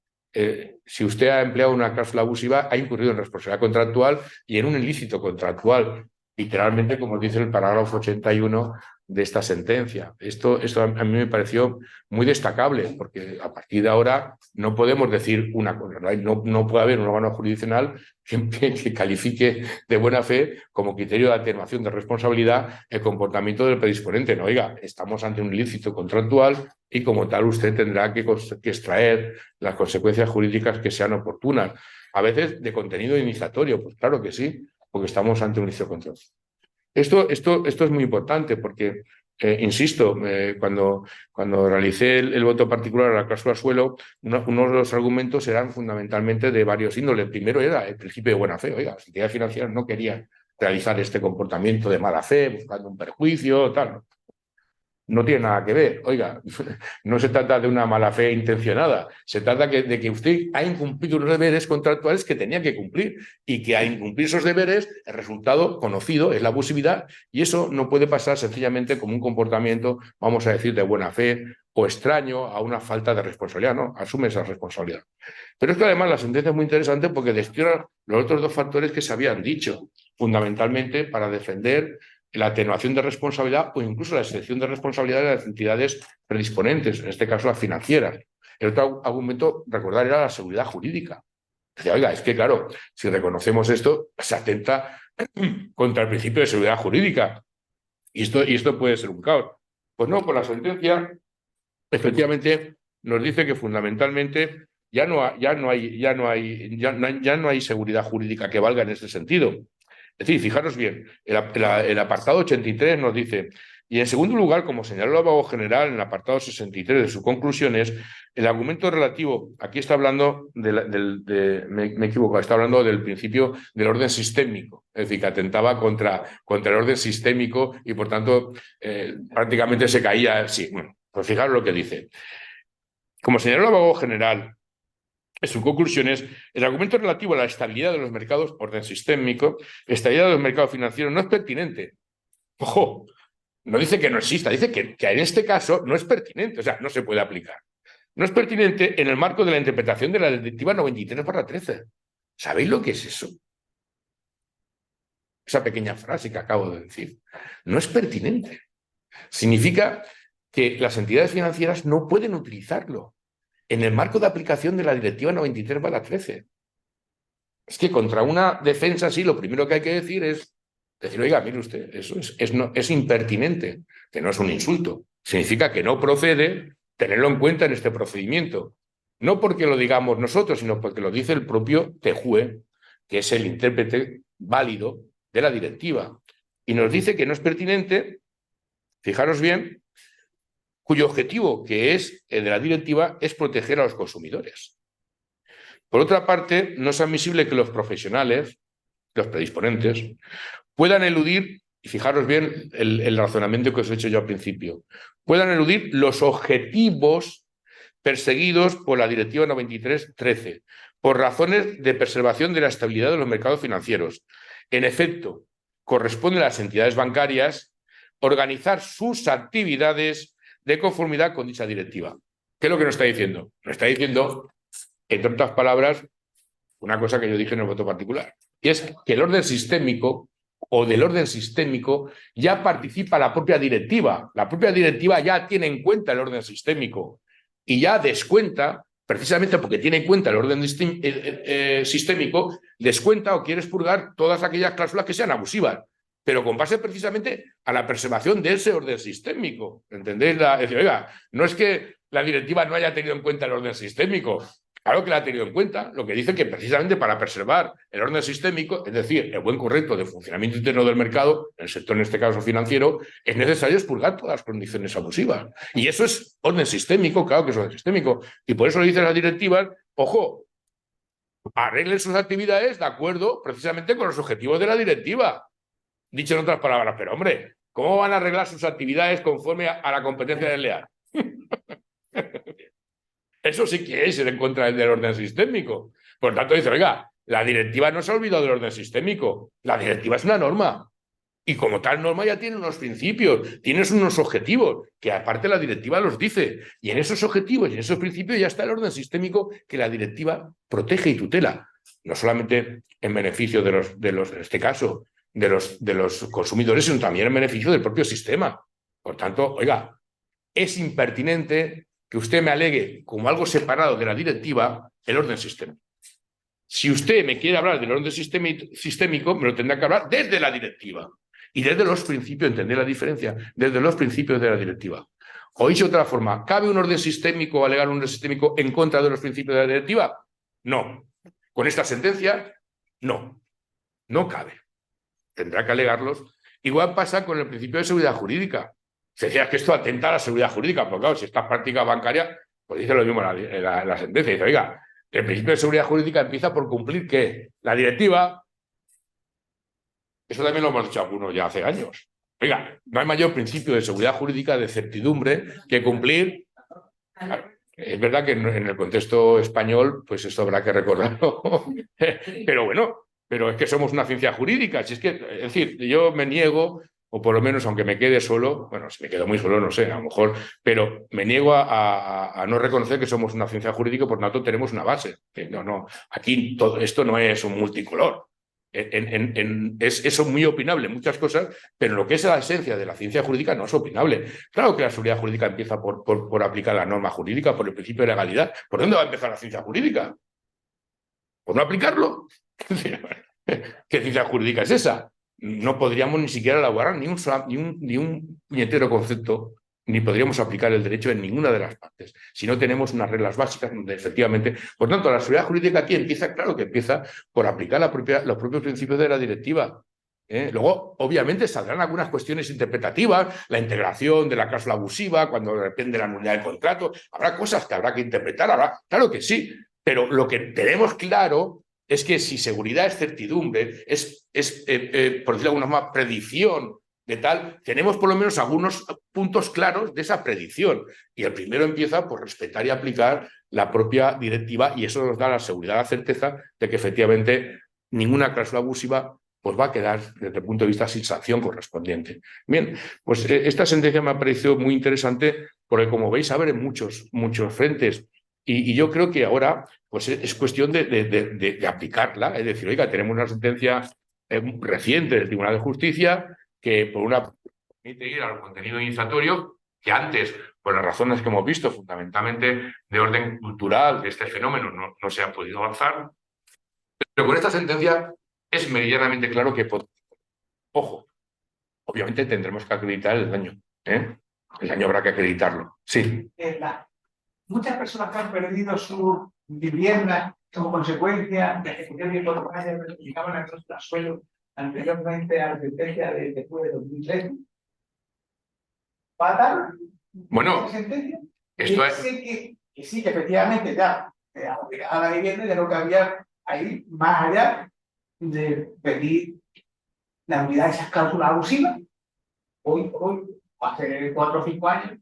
Si usted ha empleado una cláusula abusiva, ha incurrido en responsabilidad contractual y en un ilícito contractual, literalmente, como dice el parágrafo 81 de esta sentencia. Esto a mí me pareció muy destacable, porque a partir de ahora no podemos decir una cosa, no puede haber un órgano jurisdiccional que califique de buena fe como criterio de atenuación de responsabilidad el comportamiento del predisponente. No, oiga, estamos ante un ilícito contractual y como tal usted tendrá que extraer las consecuencias jurídicas que sean oportunas. A veces de contenido iniciatorio, pues claro que sí, porque estamos ante un inicio de control. Esto es muy importante porque insisto, cuando realicé el voto particular a la cláusula suelo, uno de los argumentos eran fundamentalmente de varios índoles. Primero era el principio de buena fe. Oiga, las entidades financieras no querían realizar este comportamiento de mala fe, buscando un perjuicio, tal. No tiene nada que ver. Oiga, no se trata de una mala fe intencionada, se trata de que usted ha incumplido unos deberes contractuales que tenía que cumplir y que al incumplir esos deberes el resultado conocido es la abusividad y eso no puede pasar sencillamente como un comportamiento, vamos a decir, de buena fe o extraño a una falta de responsabilidad, ¿no? Asume esa responsabilidad. Pero es que además la sentencia es muy interesante porque describe los otros dos factores que se habían dicho, fundamentalmente para defender la atenuación de responsabilidad o incluso la excepción de responsabilidad de las entidades predisponentes, en este caso las financieras. El otro argumento, recordar, era la seguridad jurídica. Decía, oiga, es que claro, si reconocemos esto, se atenta contra el principio de seguridad jurídica. Y esto puede ser un caos. Pues no, con la sentencia, efectivamente, nos dice que fundamentalmente ya no hay seguridad jurídica que valga en este sentido. Es decir, fijaros bien, el apartado 83 nos dice, y en segundo lugar, como señaló el abogado general en el apartado 63 de sus conclusiones, el argumento relativo, aquí está hablando, me he equivocado, está hablando del principio del orden sistémico, es decir, que atentaba contra el orden sistémico y por tanto prácticamente se caía, sí, bueno, pues fijaros lo que dice. Como señaló el abogado general, en sus conclusiones, el argumento relativo a la estabilidad de los mercados, orden sistémico, estabilidad de los mercados financieros, no es pertinente. Ojo, no dice que no exista, dice que en este caso no es pertinente, o sea, no se puede aplicar. No es pertinente en el marco de la interpretación de la Directiva 93/13. ¿Sabéis lo que es eso? Esa pequeña frase que acabo de decir. No es pertinente. Significa que las entidades financieras no pueden utilizarlo en el marco de aplicación de la Directiva 93/13. Es que contra una defensa así, lo primero que hay que decir es decir, oiga, mire usted, eso es impertinente, que no es un insulto. Significa que no procede tenerlo en cuenta en este procedimiento. No porque lo digamos nosotros, sino porque lo dice el propio TJUE, que es el intérprete válido de la directiva. Y nos dice que no es pertinente, fijaros bien, cuyo objetivo, que es el de la directiva, es proteger a los consumidores. Por otra parte, no es admisible que los profesionales, los predisponentes, puedan eludir, y fijaros bien el razonamiento que os he hecho yo al principio, puedan eludir los objetivos perseguidos por la Directiva 93/13, por razones de preservación de la estabilidad de los mercados financieros. En efecto, corresponde a las entidades bancarias organizar sus actividades de conformidad con dicha directiva. ¿Qué es lo que nos está diciendo? Nos está diciendo, entre otras palabras, una cosa que yo dije en el voto particular, y es que el orden sistémico o del orden sistémico ya participa la propia directiva. La propia directiva ya tiene en cuenta el orden sistémico y ya descuenta, precisamente porque tiene en cuenta el orden sistémico, descuenta o quiere expurgar todas aquellas cláusulas que sean abusivas, pero con base precisamente a la preservación de ese orden sistémico. ¿Entendéis? Es decir, oiga, no es que la directiva no haya tenido en cuenta el orden sistémico. Claro que la ha tenido en cuenta, lo que dice que precisamente para preservar el orden sistémico, es decir, el buen correcto de funcionamiento interno del mercado, el sector en este caso financiero, es necesario expurgar todas las condiciones abusivas. Y eso es orden sistémico, claro que es orden sistémico. Y por eso lo dicen las directivas, ojo, arreglen sus actividades de acuerdo precisamente con los objetivos de la directiva. Dicho en otras palabras, pero hombre, ¿cómo van a arreglar sus actividades conforme a la competencia desleal? Eso sí que es ir en contra del orden sistémico. Por tanto, dice, oiga, la directiva no se ha olvidado del orden sistémico. La directiva es una norma. Y como tal norma ya tiene unos principios, tiene unos objetivos, que aparte la directiva los dice. Y en esos objetivos y en esos principios ya está el orden sistémico que la directiva protege y tutela. No solamente en beneficio en este caso, de los consumidores, sino también en beneficio del propio sistema. Por tanto, oiga, es impertinente que usted me alegue como algo separado de la directiva el orden sistémico. Si usted me quiere hablar del orden sistémico, me lo tendrá que hablar desde la directiva y desde los principios, entender la diferencia, desde los principios de la directiva. O dicho de otra forma, ¿cabe un orden sistémico o alegar un orden sistémico en contra de los principios de la directiva? No. Con esta sentencia, no. No cabe. Tendrá que alegarlos. Igual pasa con el principio de seguridad jurídica. Se decía que esto atenta a la seguridad jurídica, porque claro, si estas prácticas bancarias, pues dice lo mismo la sentencia. Dice, oiga, el principio de seguridad jurídica empieza por cumplir ¿qué? La directiva. Eso también lo hemos dicho algunos ya hace años. Oiga, no hay mayor principio de seguridad jurídica, de certidumbre, que cumplir. Es verdad que en el contexto español, pues esto habrá que recordarlo. Pero bueno, pero es que somos una ciencia jurídica. Si es que, es decir, yo me niego, o por lo menos aunque me quede solo, bueno, si me quedo muy solo, no sé, a lo mejor, pero me niego a no reconocer que somos una ciencia jurídica, por tanto tenemos una base. No, aquí todo esto no es un multicolor. Eso es muy opinable en muchas cosas, pero lo que es la esencia de la ciencia jurídica no es opinable. Claro que la seguridad jurídica empieza por aplicar la norma jurídica, por el principio de legalidad. ¿Por dónde va a empezar la ciencia jurídica? ¿Por no aplicarlo? ¿Qué ciencia jurídica es esa? No podríamos ni siquiera elaborar ni un puñetero concepto, ni podríamos aplicar el derecho en ninguna de las partes, si no tenemos unas reglas básicas donde efectivamente... Por tanto, la seguridad jurídica aquí empieza, claro que empieza por aplicar los propios principios de la directiva. Luego, obviamente, saldrán algunas cuestiones interpretativas, la integración de la cláusula abusiva, cuando depende de la nulidad del contrato, habrá cosas que habrá que interpretar, claro que sí, pero lo que tenemos claro es que si seguridad es certidumbre, por decirlo de alguna forma, predicción de tal, tenemos por lo menos algunos puntos claros de esa predicción. Y el primero empieza por respetar y aplicar la propia directiva, y eso nos da la seguridad, la certeza de que efectivamente ninguna cláusula abusiva pues va a quedar desde el punto de vista sin sanción correspondiente. Bien, pues esta sentencia me ha parecido muy interesante porque, como veis, abre muchos frentes. Y yo creo que ahora pues es cuestión de aplicarla. Es decir, oiga, tenemos una sentencia reciente del Tribunal de Justicia que por una permite ir al contenido iniciatorio, que antes, por las razones que hemos visto, fundamentalmente de orden cultural, de este fenómeno, no se ha podido avanzar. Pero con esta sentencia es meridianamente claro que, ojo, obviamente tendremos que acreditar el daño. El daño habrá que acreditarlo. Sí. Muchas personas que han perdido su vivienda como consecuencia de ejecución hipotecaria que implicaban el suelo anteriormente a la sentencia de después de 2013. ¿Va a dar bueno, esa sentencia? Esto es... que sí, que efectivamente ya a la vivienda de lo que había ahí, más allá de pedir la unidad de esas cláusulas abusivas, hoy, hace 4 o 5 años.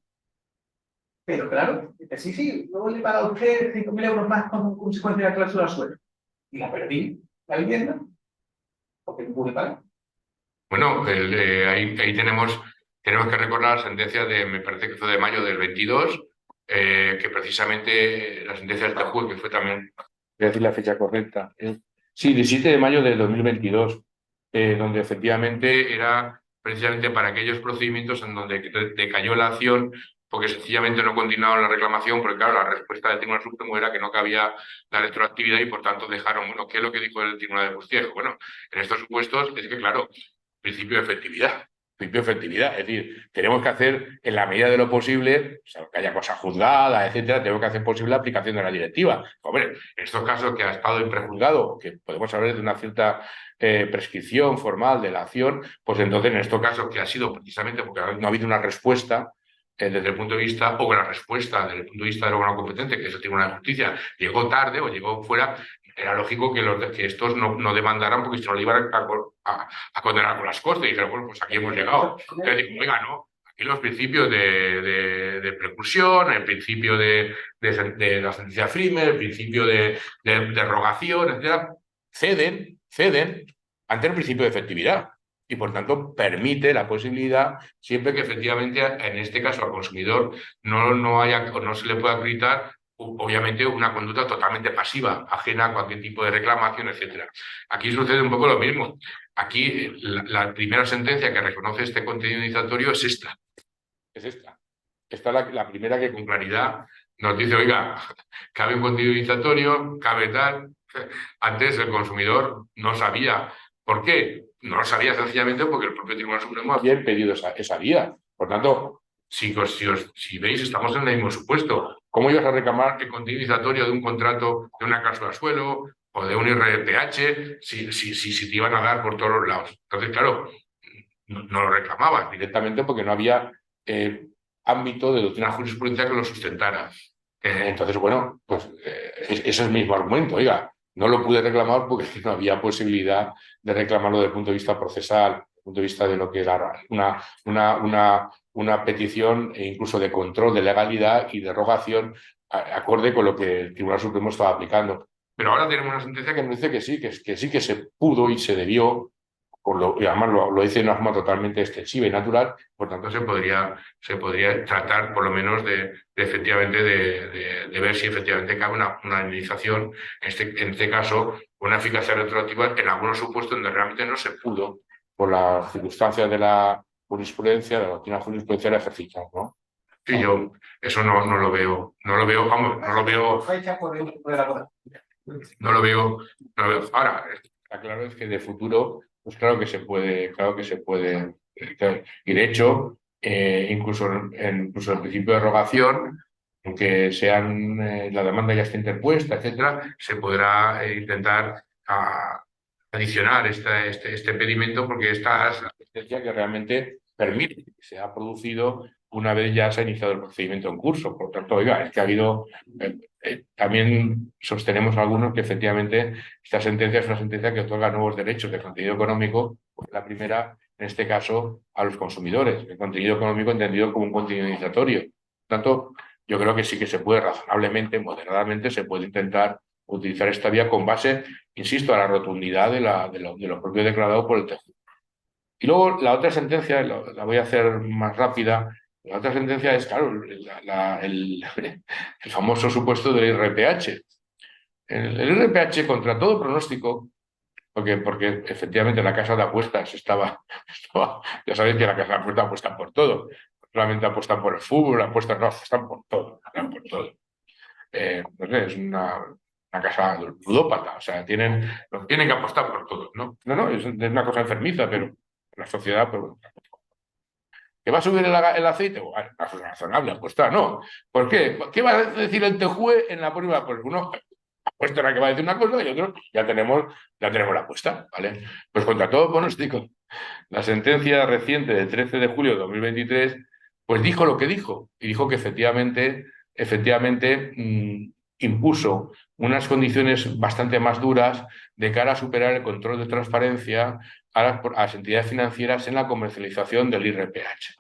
Pero claro, sí, luego le paga a usted 5.000 euros más como consecuencia de la cláusula suelo. Y la perdí, la vivienda, porque no pude pagar. Bueno, ahí tenemos que recordar la sentencia me parece que fue de mayo del 22, que precisamente la sentencia del juez, que fue también, voy a decir la fecha correcta, sí, 17 de mayo de 2022, donde efectivamente era precisamente para aquellos procedimientos en donde decayó la acción porque sencillamente no continuaron la reclamación, porque claro, la respuesta del Tribunal Supremo era que no cabía la retroactividad y por tanto dejaron, bueno, ¿qué es lo que dijo el Tribunal de Justicia? Bueno, en estos supuestos es que, claro, principio de efectividad. Principio de efectividad, es decir, tenemos que hacer en la medida de lo posible, o sea, que haya cosas juzgadas, etcétera, tenemos que hacer posible la aplicación de la directiva. Hombre, en estos casos que ha estado en prejuzgado, que podemos hablar de una cierta prescripción formal de la acción, pues entonces en estos casos que ha sido precisamente porque no ha habido una respuesta desde el punto de vista, o la respuesta desde el punto de vista del órgano competente, que es el Tribunal de Justicia, llegó tarde o llegó fuera, era lógico que estos no demandaran porque si no le iban a condenar con las costas. Y dijeron, bueno, pues aquí hemos llegado. Entonces digo, oiga, no, aquí los principios de precursión, el principio de la sentencia firme, el principio de rogación, etcétera, ceden ante el principio de efectividad. Y por tanto permite la posibilidad, siempre que efectivamente en este caso al consumidor no se le pueda acreditar obviamente una conducta totalmente pasiva, ajena a cualquier tipo de reclamación, etcétera. Aquí sucede un poco lo mismo. Aquí la primera sentencia que reconoce este contenido iniciatorio es esta. Es esta. Esta es la primera que con claridad nos dice, oiga, cabe un contenido iniciatorio, cabe tal. Antes el consumidor no sabía. ¿Por qué? No lo sabía sencillamente porque el propio Tribunal Supremo había impedido esa vía. Por tanto, si veis, estamos en el mismo supuesto. ¿Cómo ibas a reclamar el contenido iniciatorio de un contrato de una cláusula suelo o de un IRPH si te iban a dar por todos los lados? Entonces, claro, no lo reclamabas directamente porque no había ámbito de doctrina jurisprudencial que lo sustentara. Entonces, bueno, pues ese es el mismo argumento. Oiga, no lo pude reclamar porque no había posibilidad de reclamarlo desde el punto de vista procesal, desde el punto de vista de lo que era una petición e incluso de control de legalidad y de derogación acorde con lo que el Tribunal Supremo estaba aplicando. Pero ahora tenemos una sentencia que nos dice que sí que se pudo y se debió, y además lo dice de una forma totalmente extensiva y natural, por tanto se podría tratar por lo menos de efectivamente de ver si efectivamente cabe una indemnización, en este caso una eficacia retroactiva en algunos supuestos donde realmente no se pudo por las circunstancias de la jurisprudencia, de la doctrina jurisprudencial ejercitar, ¿no? Sí, yo eso no lo veo, vamos, no lo veo. No lo veo. Ahora, está claro es que de futuro, pues claro que se puede. Y de hecho, incluso el principio de derogación, aunque la demanda ya esté interpuesta, etcétera, se podrá intentar adicionar este impedimento porque esta es la sentencia que realmente permite que se ha producido una vez ya se ha iniciado el procedimiento en curso. Por tanto, oiga, es que ha habido. También sostenemos algunos que efectivamente esta sentencia es una sentencia que otorga nuevos derechos de contenido económico, pues la primera, en este caso, a los consumidores, el contenido económico entendido como un contenido iniciatorio. Por tanto, yo creo que sí que se puede razonablemente, moderadamente, se puede intentar utilizar esta vía con base, insisto, a la rotundidad de lo propio declarado por el TJUE. Y luego la otra sentencia, la voy a hacer más rápida. La otra sentencia es, claro, el famoso supuesto del IRPH. El IRPH, contra todo pronóstico, porque efectivamente la casa de apuestas ya sabéis que la casa de apuestas apuestan por todo. Solamente apuestan por el fútbol, apuestan por todo. No sé, es una casa ludópata, o sea, tienen que apostar por todo, ¿no? No, es una cosa enfermiza, pero la sociedad, pues, ¿que va a subir el aceite? Bueno, es razonable apostar, ¿no? ¿Por qué? ¿Qué va a decir el TJUE en la prueba? Pues uno apuesta la que va a decir una cosa y otro ya tenemos la apuesta, ¿vale? Pues contra todo pronóstico, la sentencia reciente del 13 de julio de 2023, pues dijo lo que dijo, y dijo que efectivamente impuso unas condiciones bastante más duras de cara a superar el control de transparencia a las entidades financieras en la comercialización del IRPH.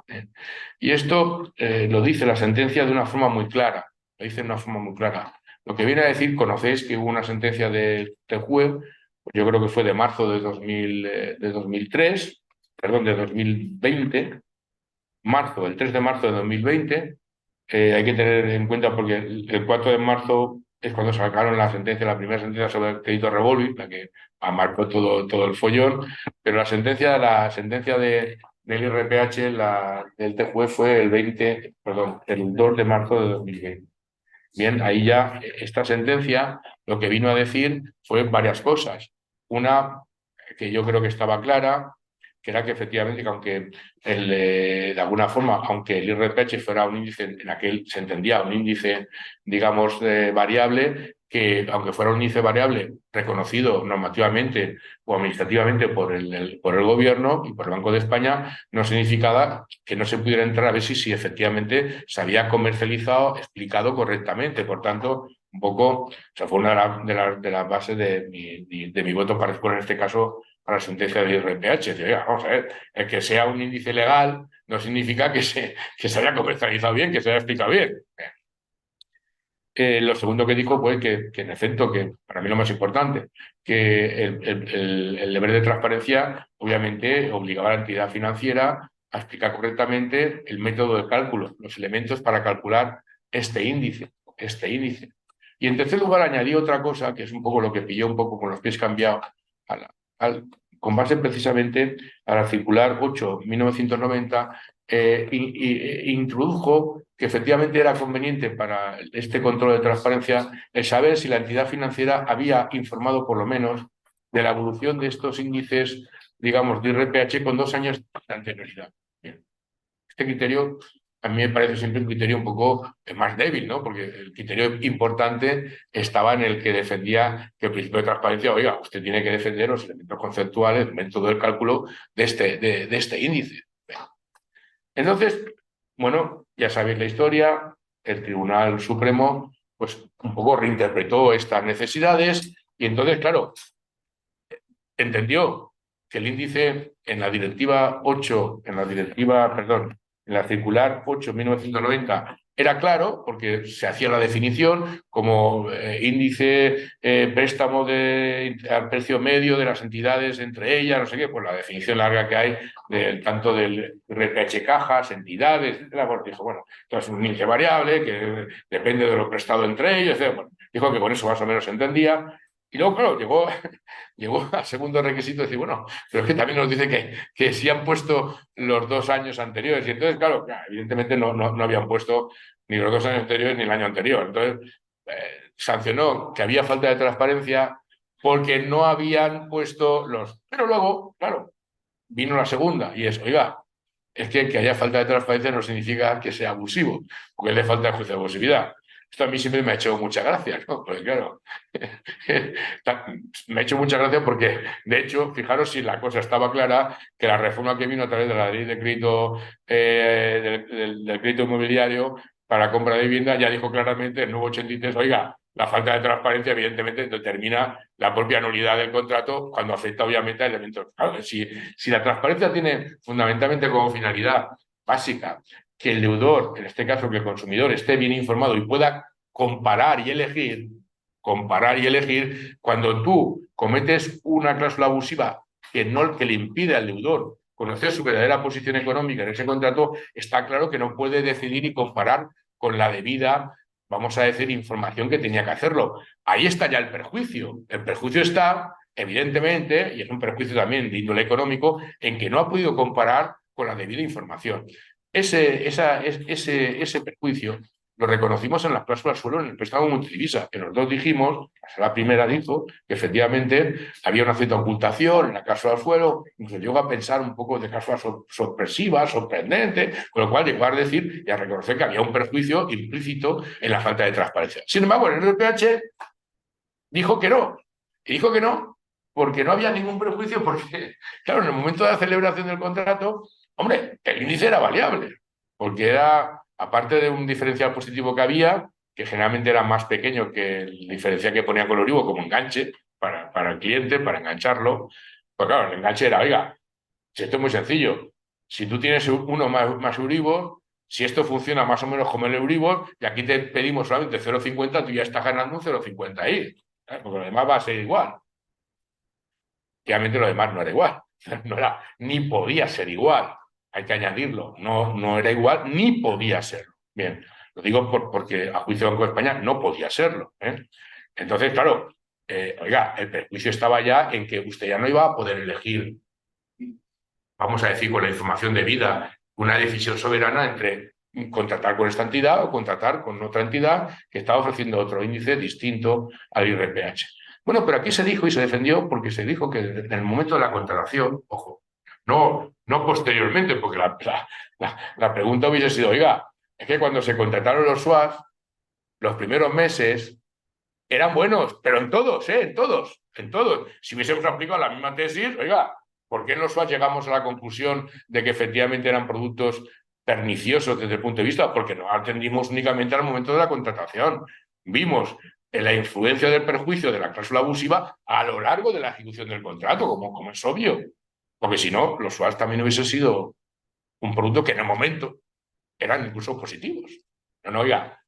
Y esto lo dice la sentencia de una forma muy clara, lo dice de una forma muy clara. Lo que viene a decir, conocéis que hubo una sentencia del TJUE, pues yo creo que fue de marzo de 2003, perdón, de 2020, el 3 de marzo de 2020, hay que tener en cuenta porque el 4 de marzo es cuando sacaron la primera sentencia sobre el crédito revolving, la que marcó todo el follón, pero la sentencia del IRPH, del TJUE, fue el 2 de marzo de 2020. Bien, ahí ya esta sentencia lo que vino a decir fue varias cosas. Una que yo creo que estaba clara, que era que efectivamente, que aunque de alguna forma, aunque el IRPH fuera un índice, en aquel se entendía un índice, digamos, variable, que aunque fuera un índice variable reconocido normativamente o administrativamente por el gobierno y por el Banco de España, no significaba que no se pudiera entrar a ver si efectivamente se había comercializado, explicado correctamente. Por tanto, un poco, o sea, fue una de las bases de mi voto para exponer en este caso a la sentencia del IRPH. Oiga, vamos a ver, el que sea un índice legal no significa que se haya comercializado bien, que se haya explicado bien. Lo segundo que dijo fue que en efecto, que para mí lo más importante, que el deber de transparencia obviamente obligaba a la entidad financiera a explicar correctamente el método de cálculo, los elementos para calcular este índice. Y en tercer lugar añadí otra cosa, que es un poco lo que pilló un poco con los pies cambiados, con base precisamente a la circular 8/1990, introdujo que efectivamente era conveniente para este control de transparencia el saber si la entidad financiera había informado por lo menos de la evolución de estos índices, digamos, de IRPH con 2 años de anterioridad. Bien. Este criterio a mí me parece siempre un criterio un poco más débil, ¿no? Porque el criterio importante estaba en el que defendía que el principio de transparencia, oiga, usted tiene que defender los elementos conceptuales, el método del cálculo de este índice. Entonces, bueno, ya sabéis la historia, el Tribunal Supremo pues un poco reinterpretó estas necesidades y entonces, claro, entendió que el índice en la directiva 8, en la circular 8/1990 era claro porque se hacía la definición como índice préstamo a precio medio de las entidades entre ellas, no sé qué, pues la definición larga que hay tanto del RPH cajas, entidades, etcétera, pues dijo, bueno, esto es un índice variable que depende de lo prestado entre ellos, etcétera. Bueno, dijo que con eso más o menos se entendía. Y luego, claro, llegó al segundo requisito de decir, bueno, pero es que también nos dice que sí han puesto los 2 años anteriores. Y entonces, claro, evidentemente no habían puesto ni los 2 años anteriores ni el año anterior. Entonces, sancionó que había falta de transparencia porque no habían puesto los... Pero luego, claro, vino la segunda y es, oiga, es que haya falta de transparencia no significa que sea abusivo, porque le falta el juicio de abusividad. Esto a mí siempre me ha hecho mucha gracia, ¿no? Porque claro, me ha hecho mucha gracia porque, de hecho, fijaros si la cosa estaba clara, que la reforma que vino a través de la ley de crédito, del crédito inmobiliario para compra de vivienda ya dijo claramente el nuevo 83, oiga, la falta de transparencia evidentemente determina la propia nulidad del contrato cuando afecta obviamente a elementos. Claro, si la transparencia tiene fundamentalmente como finalidad básica que el deudor, en este caso que el consumidor, esté bien informado y pueda comparar y elegir, cuando tú cometes una cláusula abusiva que le impide al deudor conocer su verdadera posición económica en ese contrato, está claro que no puede decidir y comparar con la debida, vamos a decir, información que tenía que hacerlo. Ahí está ya el perjuicio. El perjuicio está, evidentemente, y es un perjuicio también de índole económico, en que no ha podido comparar con la debida información. Ese perjuicio lo reconocimos en las cláusulas suelo en el préstamo multidivisa, que los dos dijimos, la primera dijo que efectivamente había una cierta ocultación en la cláusula del suelo, incluso llegó a pensar un poco de cláusula sorpresiva, sorprendente, con lo cual llegó a decir y a reconocer que había un perjuicio implícito en la falta de transparencia. Sin embargo, el RPH dijo que no, y dijo que no porque no había ningún perjuicio, porque, claro, en el momento de la celebración del contrato, hombre, el índice era variable, porque era, aparte de un diferencial positivo que había, que generalmente era más pequeño que el diferencial que ponía con el Euribor como enganche para el cliente, para engancharlo, pues claro, el enganche era, oiga, si esto es muy sencillo, si tú tienes uno más Euribor, si esto funciona más o menos como el Euribor, y aquí te pedimos solamente 0,50, tú ya estás ganando un 0,50 ahí, porque lo demás va a ser igual. Obviamente lo demás no era igual, no era, ni podía ser igual, hay que añadirlo, no era igual ni podía serlo. Bien, lo digo porque a juicio del Banco de España no podía serlo. Entonces, claro, oiga, el perjuicio estaba ya en que usted ya no iba a poder elegir, vamos a decir, con la información debida, una decisión soberana entre contratar con esta entidad o contratar con otra entidad que estaba ofreciendo otro índice distinto al IRPH. Bueno, pero aquí se dijo y se defendió porque se dijo que en el momento de la contratación, ojo, no posteriormente, porque la pregunta hubiese sido, oiga, es que cuando se contrataron los swaps, los primeros meses eran buenos, pero en todos, en todos. Si hubiésemos aplicado la misma tesis, oiga, ¿por qué en los swaps llegamos a la conclusión de que efectivamente eran productos perniciosos desde el punto de vista? Porque no atendimos únicamente al momento de la contratación. Vimos la influencia del perjuicio de la cláusula abusiva a lo largo de la ejecución del contrato, como es obvio. Porque si no, los swaps también hubiese sido un producto que en el momento eran incluso positivos. No, oiga,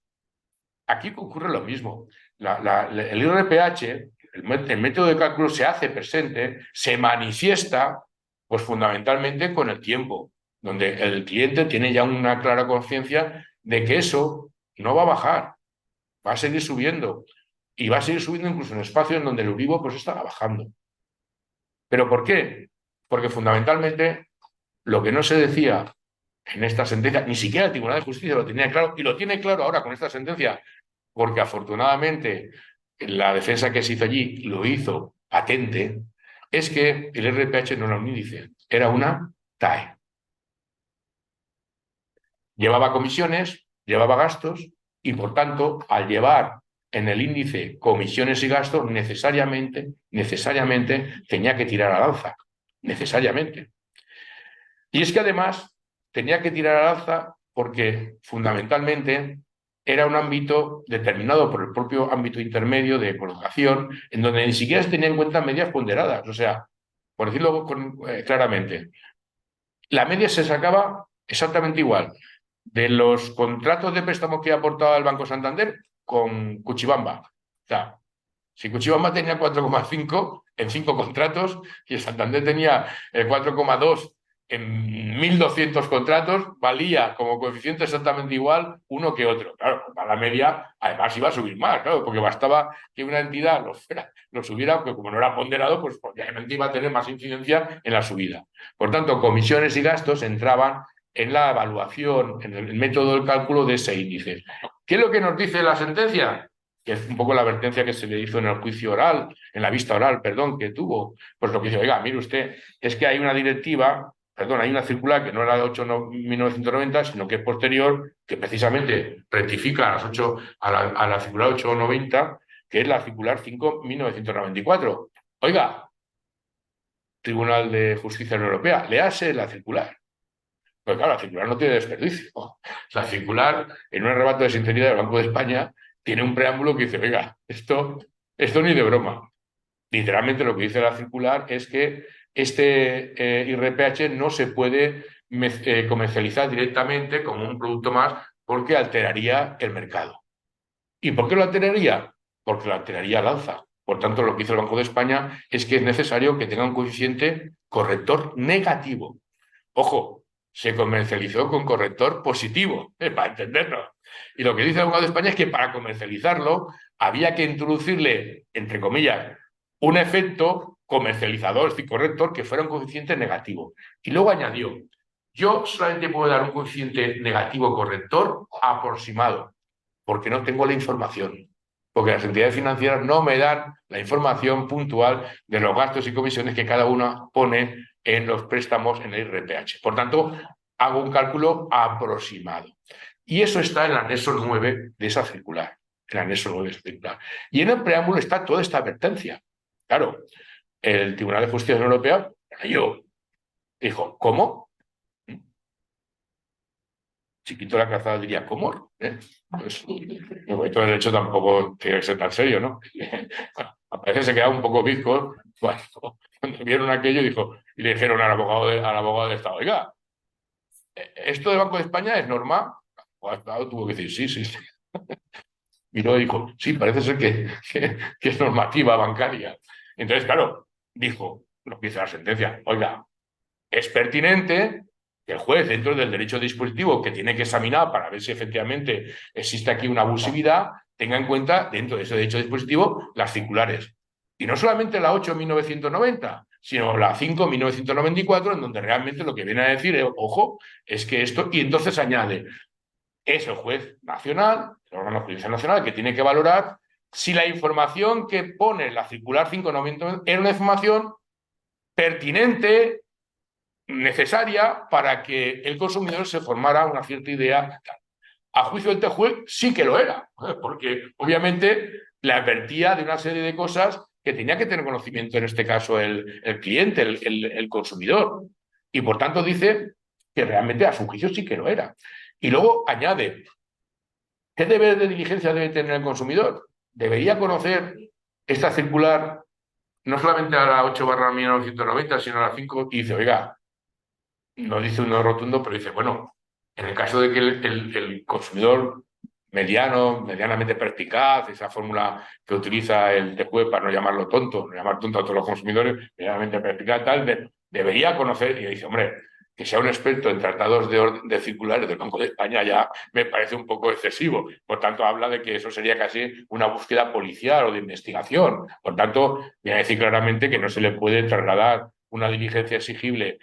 aquí ocurre lo mismo. El IRPH, el método de cálculo se hace presente, se manifiesta, pues fundamentalmente con el tiempo, donde el cliente tiene ya una clara conciencia de que eso no va a bajar, va a seguir subiendo, y va a seguir subiendo incluso en espacios en donde el Euribor pues estará bajando. ¿Pero por qué? Porque fundamentalmente lo que no se decía en esta sentencia, ni siquiera el Tribunal de Justicia lo tenía claro, y lo tiene claro ahora con esta sentencia, porque afortunadamente la defensa que se hizo allí lo hizo patente, es que el RPH no era un índice, era una TAE. Llevaba comisiones, llevaba gastos, y por tanto, al llevar en el índice comisiones y gastos, necesariamente tenía que tirar al alza, necesariamente. Y es que además tenía que tirar al alza porque fundamentalmente era un ámbito determinado por el propio ámbito intermedio de colocación, en donde ni siquiera se tenían en cuenta medias ponderadas. O sea, por decirlo claramente, la media se sacaba exactamente igual de los contratos de préstamo que aportaba el Banco Santander con Cuchibamba. O sea, si Cuchibamba tenía 4,5 en 5 contratos y el Santander tenía 4,2 en 1.200 contratos, valía como coeficiente exactamente igual uno que otro. Claro, a la media además iba a subir más, claro, porque bastaba que una entidad lo subiera, porque como no era ponderado, pues obviamente iba a tener más incidencia en la subida. Por tanto, comisiones y gastos entraban en la evaluación, en el método del cálculo de ese índice. ¿Qué es lo que nos dice la sentencia? Que es un poco la advertencia que se le hizo en el juicio oral, en la vista oral, perdón, que tuvo. Pues lo que dice, oiga, mire usted, es que hay una directiva, perdón, hay una circular que no era de 8.1990, sino que es posterior, que precisamente rectifica a la circular 890, que es la circular 5.1994. Oiga, Tribunal de Justicia de la Unión Europea, léase la circular. Pues claro, la circular no tiene desperdicio. La circular, en un arrebato de sinceridad del Banco de España, tiene un preámbulo que dice, oiga, esto ni de broma. Literalmente lo que dice la circular es que este IRPH no se puede comercializar directamente como un producto más porque alteraría el mercado. ¿Y por qué lo alteraría? Porque lo alteraría al alza. Por tanto, lo que dice el Banco de España es que es necesario que tenga un coeficiente corrector negativo. Ojo, se comercializó con corrector positivo, para entendernos. Y lo que dice el Banco de España es que para comercializarlo había que introducirle, entre comillas, un efecto comercializador, es decir, corrector, que fuera un coeficiente negativo. Y luego añadió, yo solamente puedo dar un coeficiente negativo corrector aproximado, porque no tengo la información. Porque las entidades financieras no me dan la información puntual de los gastos y comisiones que cada una pone en los préstamos en el IRPH. Por tanto, hago un cálculo aproximado. Y eso está en el anexo 9 de esa circular. El anexo 9 de esa circular. Y en el preámbulo está toda esta advertencia. Claro, el Tribunal de Justicia de la Unión Europea dijo, ¿cómo? Chiquito la calzada diría, ¿cómo? Pues, el derecho tampoco tiene que ser tan serio, ¿no? Bueno, a veces se queda un poco bizco. Bueno, cuando vieron aquello y le dijeron al abogado del Estado, oiga, ¿esto del Banco de España es norma? El Estado tuvo que decir, sí. Y luego dijo, sí, parece ser que es normativa bancaria. Entonces, claro, dijo lo que dice la sentencia, oiga, es pertinente que el juez, dentro del derecho dispositivo que tiene que examinar para ver si efectivamente existe aquí una abusividad, tenga en cuenta, dentro de ese derecho dispositivo, las circulares. Y no solamente la 8.1990, sino la 5.1994, en donde realmente lo que viene a decir, ojo, es que esto, y entonces añade, es el juez nacional, el órgano judicial nacional, que tiene que valorar si la información que pone la circular 5.1990 es una información pertinente, necesaria para que el consumidor se formara una cierta idea. A juicio del juez sí que lo era, porque obviamente le advertía de una serie de cosas que tenía que tener conocimiento, en este caso el cliente, el consumidor. Y por tanto dice que realmente a su juicio sí que lo era. Y luego añade, ¿qué deber de diligencia debe tener el consumidor? Debería conocer esta circular no solamente a la 8/1990, sino a la 5, y dice, oiga, no dice uno rotundo, pero dice, bueno, en el caso de que el consumidor medianamente perspicaz, esa fórmula que utiliza el TJUE para no llamarlo tonto, no llamar tonto a todos los consumidores, medianamente perspicaz, tal, debería conocer, y dice, hombre, que sea un experto en tratados de circulares del Banco de España ya me parece un poco excesivo. Por tanto, habla de que eso sería casi una búsqueda policial o de investigación. Por tanto, viene a decir claramente que no se le puede trasladar una diligencia exigible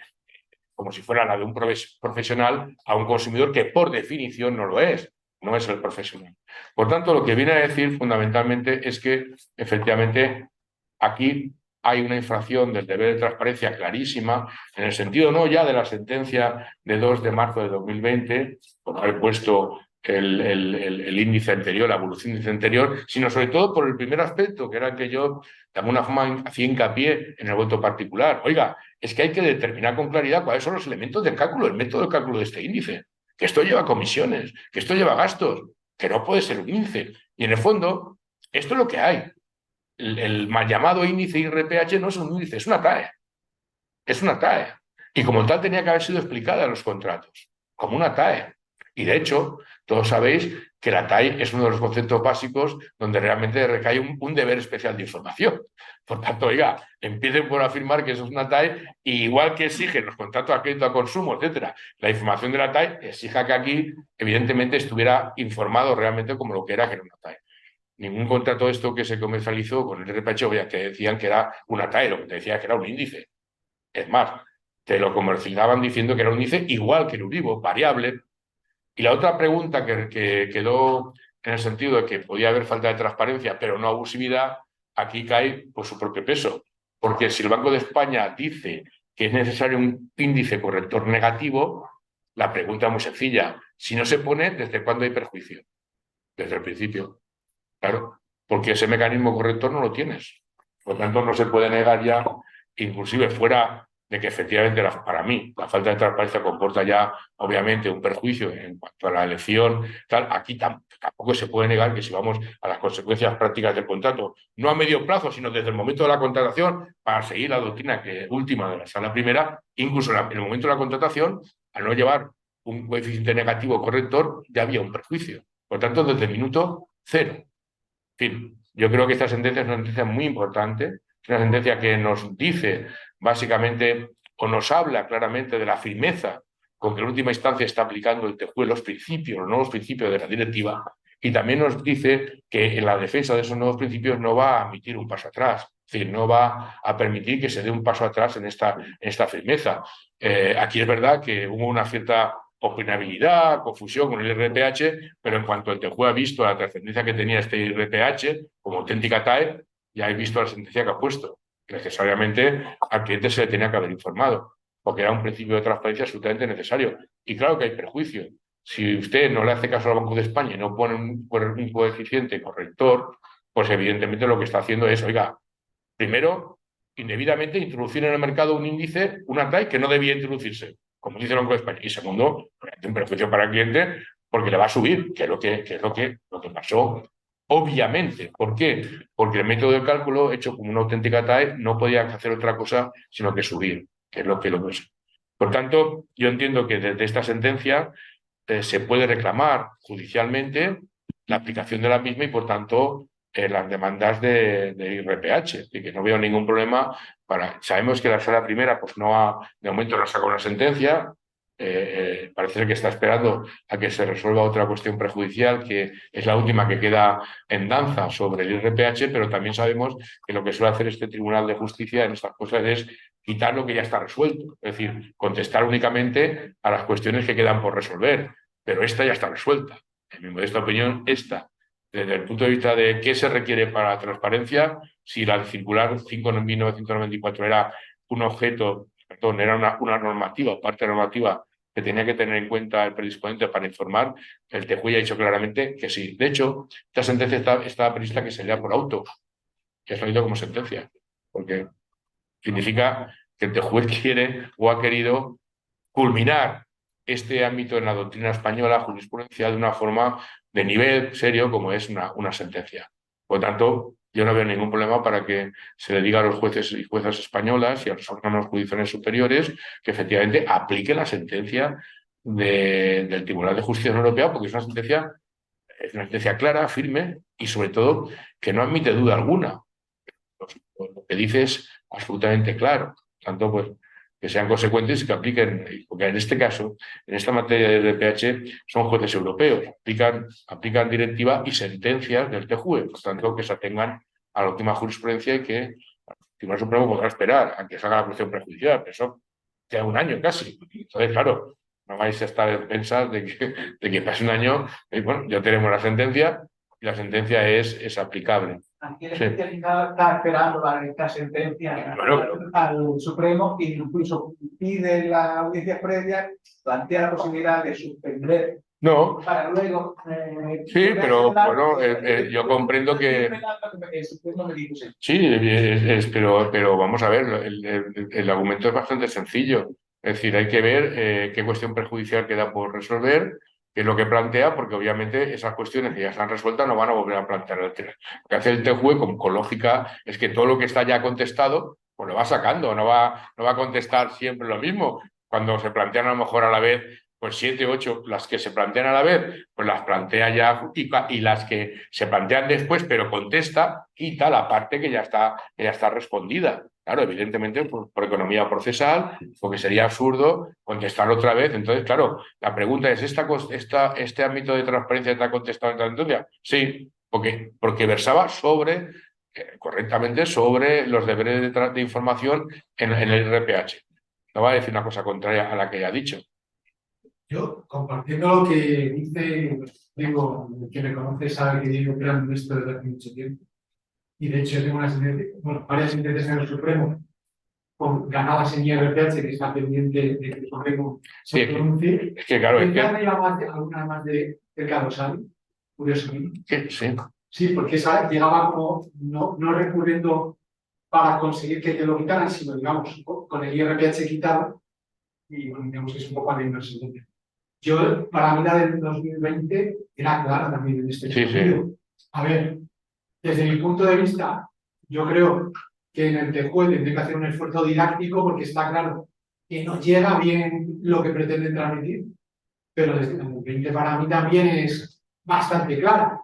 como si fuera la de un profesional a un consumidor que por definición no lo es, no es el profesional. Por tanto, lo que viene a decir fundamentalmente es que efectivamente aquí hay una infracción del deber de transparencia clarísima, en el sentido no ya de la sentencia de 2 de marzo de 2020, por haber puesto el índice anterior, la evolución del índice anterior, sino sobre todo por el primer aspecto, que era que yo de alguna forma hacía hincapié en el voto particular. Oiga, es que hay que determinar con claridad cuáles son los elementos del cálculo, el método de cálculo de este índice. que esto lleva comisiones, que esto lleva gastos, que no puede ser un índice. Y en el fondo, esto es lo que hay. El mal llamado índice IRPH no es un índice, es una TAE. Es una TAE. Y como tal tenía que haber sido explicada en los contratos, como una TAE. Y de hecho, todos sabéis que la TAE es uno de los conceptos básicos donde realmente recae un deber especial de información. Por tanto, oiga, empiecen por afirmar que eso es una TAE, y igual que exigen los contratos a crédito a consumo, etcétera, la información de la TAE, exija que aquí, evidentemente, estuviera informado realmente como lo que era una TAE. Ningún contrato de esto que se comercializó con el RPH, oye, que decían que era una TAE, lo que te decía que era un índice. Es más, te lo comercializaban diciendo que era un índice igual que el Euribor, variable. Y la otra pregunta que quedó en el sentido de que podía haber falta de transparencia, pero no abusividad, aquí cae por su propio peso. Porque si el Banco de España dice que es necesario un índice corrector negativo, la pregunta es muy sencilla. Si no se pone, ¿desde cuándo hay perjuicio? Desde el principio. Claro, porque ese mecanismo corrector no lo tienes. Por lo tanto, no se puede negar ya, inclusive fuera de que efectivamente para mí la falta de transparencia comporta ya obviamente un perjuicio en cuanto a la elección, tal, aquí tampoco se puede negar que si vamos a las consecuencias prácticas del contrato, no a medio plazo, sino desde el momento de la contratación, para seguir la doctrina última de la Sala Primera, incluso en el momento de la contratación, al no llevar un coeficiente negativo corrector, ya había un perjuicio. Por tanto, desde el minuto cero. En fin, yo creo que esta sentencia es una sentencia muy importante, es una sentencia que nos dice básicamente o nos habla claramente de la firmeza con que en última instancia está aplicando el TJUE los principios, los nuevos principios de la directiva, y también nos dice que en la defensa de esos nuevos principios no va a admitir un paso atrás, es decir, no va a permitir que se dé un paso atrás en esta firmeza. Aquí es verdad que hubo una cierta opinabilidad, confusión con el IRPH, pero en cuanto el TJUE ha visto la trascendencia que tenía este IRPH como auténtica TAE, ya he visto la sentencia que ha puesto. Necesariamente al cliente se le tenía que haber informado, porque era un principio de transparencia absolutamente necesario. Y claro que hay perjuicio. Si usted no le hace caso al Banco de España y no pone un coeficiente corrector, pues evidentemente lo que está haciendo es, oiga, primero, indebidamente introducir en el mercado un índice, una TAE que no debía introducirse, como dice el Banco de España. Y segundo, un perjuicio para el cliente porque le va a subir, que es lo que pasó. Obviamente. ¿Por qué? Porque el método de cálculo, hecho como una auténtica TAE, no podía hacer otra cosa sino que subir, que es lo que es. Por tanto, yo entiendo que desde esta sentencia se puede reclamar judicialmente la aplicación de la misma y, por tanto, las demandas de IRPH. Es decir, que no veo ningún problema Sabemos que la Sala Primera, pues de momento no ha sacado una sentencia. Parece que está esperando a que se resuelva otra cuestión prejudicial, que es la última que queda en danza sobre el IRPH, pero también sabemos que lo que suele hacer este Tribunal de Justicia en estas cosas es quitar lo que ya está resuelto, es decir, contestar únicamente a las cuestiones que quedan por resolver, pero esta ya está resuelta. En mi modesta opinión, esta, desde el punto de vista de qué se requiere para la transparencia, si la circular 5.1994 era un objeto, perdón, era una normativa, parte normativa que tenía que tener en cuenta el predisponente para informar, el TJUE ha dicho claramente que sí. De hecho, esta sentencia estaba prevista que se lea por auto, que ha salido como sentencia, porque significa que el TJUE quiere o ha querido culminar este ámbito en la doctrina española jurisprudencial de una forma de nivel serio como es una sentencia. Por lo tanto, yo no veo ningún problema para que se le diga a los jueces y juezas españolas y a los órganos judiciales superiores que efectivamente apliquen la sentencia del Tribunal de Justicia Europea, porque es una sentencia clara, firme y sobre todo que no admite duda alguna. Lo que dice es absolutamente claro. Tanto, pues, que sean consecuentes y que apliquen, porque en este caso, en esta materia del IRPH, son jueces europeos, aplican directiva y sentencias del TJUE, por tanto, que se atengan a la última jurisprudencia y que el Tribunal Supremo podrá esperar a que salga la cuestión prejudicial, pero eso queda un año casi. Entonces, claro, no vais a estar en pensar de que pase un año, y bueno, ya tenemos la sentencia y la sentencia es aplicable. Aquí el especialista está esperando para esta sentencia al Supremo y incluso pide la audiencia previa, plantea la posibilidad de suspender. No. Para luego. Sí, pero bueno, yo comprendo que. Sí, pero vamos a ver, el argumento es bastante sencillo. Es decir, hay que ver qué cuestión perjudicial queda por resolver, qué es lo que plantea, porque obviamente esas cuestiones que ya están resueltas no van a volver a plantear el TJUE. Lo que hace el TJUE con lógica es que todo lo que está ya contestado, pues lo va sacando, no va a contestar siempre lo mismo. Cuando se plantean a lo mejor a la vez, pues 7, 8, las que se plantean a la vez, pues las plantea ya y las que se plantean después, pero contesta, quita la parte que ya está respondida. Claro, evidentemente por economía procesal, porque sería absurdo contestar otra vez. Entonces, claro, la pregunta es, ¿este ámbito de transparencia está contestado en la sentencia? Sí, porque versaba correctamente sobre los deberes de información en el IRPH. No va a decir una cosa contraria a la que ya ha dicho. Yo, compartiendo lo que dice, digo, quien me conoce sabe que llevo creando esto desde hace mucho tiempo. Y de hecho tengo varias sentencias en el Supremo ganadas en IRPH que está pendiente de que el Supremo se pronuncie. Es que claro, ¿Alguna más del causal? Curiosamente. Sí. Sí, porque esa llegaba como no recurriendo para conseguir que te lo quitaran, sino, digamos, con el IRPH quitado, y digamos que es un poco a la inversión. Para mí la del 2020 era clara también en este sentido. A ver, desde mi punto de vista, yo creo que en el TJUE tendría que hacer un esfuerzo didáctico porque está claro que no llega bien lo que pretende transmitir, pero desde el 2020 para mí también es bastante clara.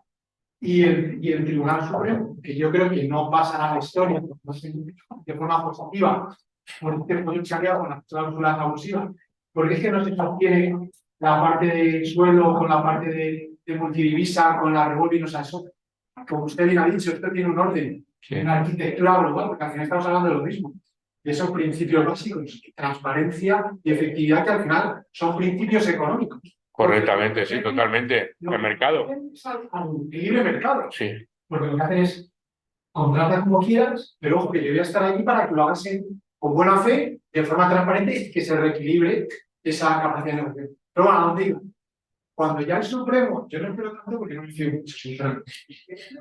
Y el Tribunal Supremo, que yo creo que no pasará a la historia de forma positiva por este proyecto con las cláusulas abusivas, porque es que no se sostiene la parte de suelo con la parte de multidivisa, con la revolving, o sea, eso, como usted bien ha dicho, esto tiene un orden, una arquitectura global, porque al final estamos hablando de lo mismo, de esos principios básicos, transparencia y efectividad, que al final son principios económicos. Correctamente, sí, totalmente. El mercado. Al libre mercado. Sí. Porque lo que hacen es contratar como quieras, pero ojo, que yo voy a estar aquí para que lo hagas con buena fe, de forma transparente y que se reequilibre esa capacidad de negociación. Pero bueno, no digo, cuando ya el Supremo, yo no espero tanto porque no me fío mucho, sinceramente.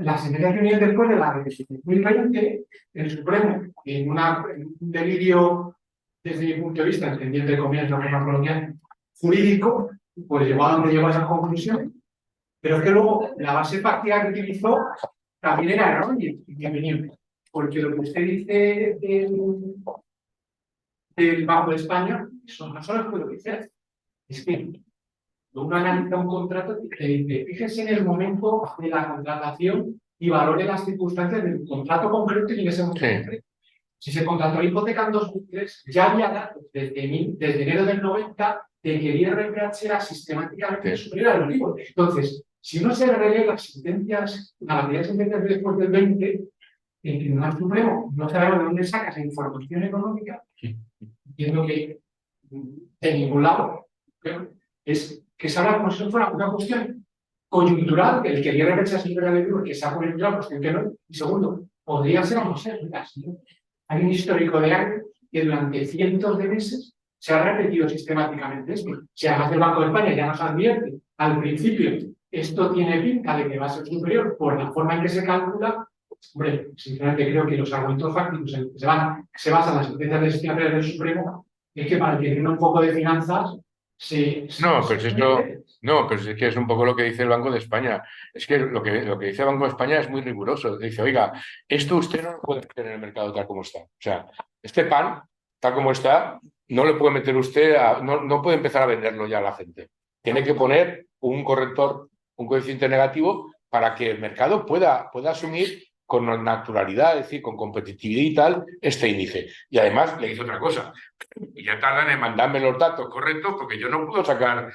La sentencia que viene después de la de 2020, el Supremo, en un delirio, desde mi punto de vista, entendiendo de comillas la norma colonial, jurídico, pues llegó a donde llegó a esa conclusión. Pero es que luego la base práctica que utilizó también era errónea, bienvenido. Porque lo que usted dice del Banco de España, eso no solo es lo que dice, es que uno analiza un contrato y te dice, fíjese en el momento de la contratación y valore las circunstancias del contrato concreto y en ese momento concreto. Si se contrató la hipoteca en 2003, ya había datos desde enero del 90 de que el IRPH era sistemáticamente superior al Euribor. Entonces, si uno se relee las sentencias, la mayoría de sentencias después del 20, el Tribunal Supremo no sabemos de dónde saca esa información económica, entiendo que de ningún lado, es que se habla como si fuera una cuestión coyuntural, que el que el IRPH sea superior al Euribor, que sea coyuntural, cuestión que no, y segundo, podría ser o no ser, hay un histórico de años que durante cientos de meses se ha repetido sistemáticamente esto. Si además el Banco de España ya nos advierte al principio, esto tiene pinta de que va a ser superior por la forma en que se calcula, hombre, sinceramente creo que los argumentos fácticos en los que se basan las sentencias de gestión del Supremo es que para el que tiene un poco de finanzas No, pero es que es un poco lo que dice el Banco de España. Es que lo que dice el Banco de España es muy riguroso. Dice, oiga, esto usted no lo puede meter en el mercado tal como está. O sea, este pan, tal como está, no le puede meter usted, no puede empezar a venderlo ya a la gente. Tiene que poner un corrector, un coeficiente negativo para que el mercado pueda asumir con naturalidad, es decir, con competitividad y tal, este índice. Y además le dice otra cosa, y ya tardan en mandarme los datos correctos porque yo no puedo sacar,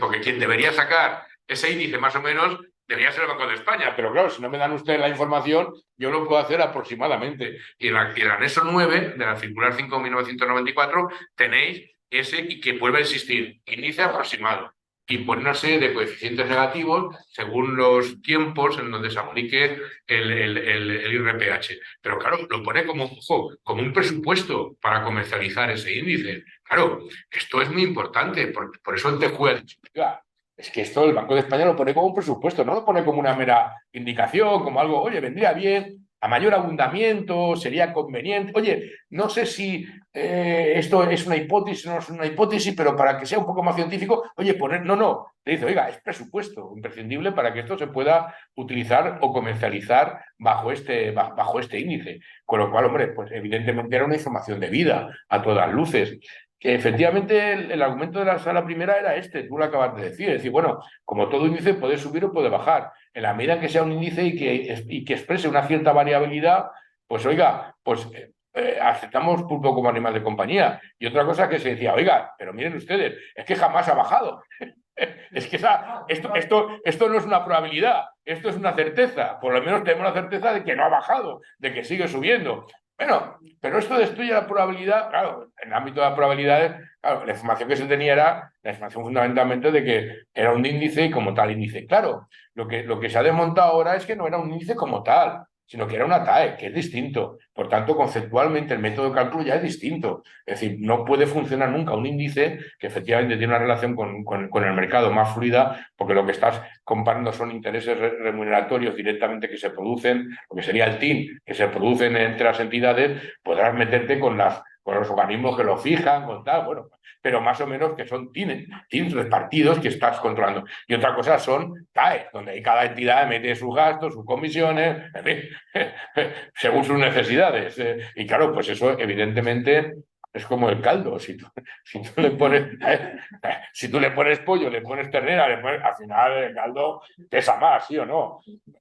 porque quien debería sacar ese índice más o menos debería ser el Banco de España, pero claro, si no me dan ustedes la información, yo lo puedo hacer aproximadamente. Y en el anexo 9 de la circular 5.994 tenéis ese y que vuelve a existir, índice aproximado. Y pone una serie de coeficientes negativos según los tiempos en donde se aplique el IRPH. Pero claro, lo pone como un presupuesto para comercializar ese índice. Claro, esto es muy importante, por eso el TJUE ha dicho, es que esto el Banco de España lo pone como un presupuesto, no lo pone como una mera indicación, como algo, oye, vendría bien a mayor abundamiento sería conveniente. Oye, no sé si esto es una hipótesis o no es una hipótesis, pero para que sea un poco más científico, oye, no. Le dice, oiga, es presupuesto imprescindible para que esto se pueda utilizar o comercializar bajo este índice. Con lo cual, hombre, pues evidentemente era una información de vida a todas luces. Que efectivamente el argumento de la sala primera era este, tú lo acabas de decir, es decir, bueno, como todo índice puede subir o puede bajar. En la medida que sea un índice y que exprese una cierta variabilidad, pues oiga, pues aceptamos pulpo como animal de compañía. Y otra cosa que se decía, oiga, pero miren ustedes, es que jamás ha bajado. Es que esto no es una probabilidad, esto es una certeza. Por lo menos tenemos la certeza de que no ha bajado, de que sigue subiendo. Bueno, pero esto destruye la probabilidad. Claro, en el ámbito de las probabilidades, claro, la información que se tenía era la información fundamentalmente de que era un índice y como tal índice. Claro, lo que se ha desmontado ahora es que no era un índice como tal, sino que era una TAE, que es distinto. Por tanto, conceptualmente el método de cálculo ya es distinto. Es decir, no puede funcionar nunca un índice que efectivamente tiene una relación con el mercado más fluida, porque lo que estás comparando son intereses remuneratorios directamente que se producen, lo que sería el TIN, que se producen entre las entidades, podrás meterte con los organismos que lo fijan, con tal, bueno, pero más o menos que son TINs repartidos que estás controlando. Y otra cosa son TAE, donde ahí cada entidad mete sus gastos, sus comisiones, en fin, según sus necesidades. Y claro, pues eso evidentemente es como el caldo. Si tú le pones pollo, le pones ternera, al final el caldo pesa más, ¿sí o no?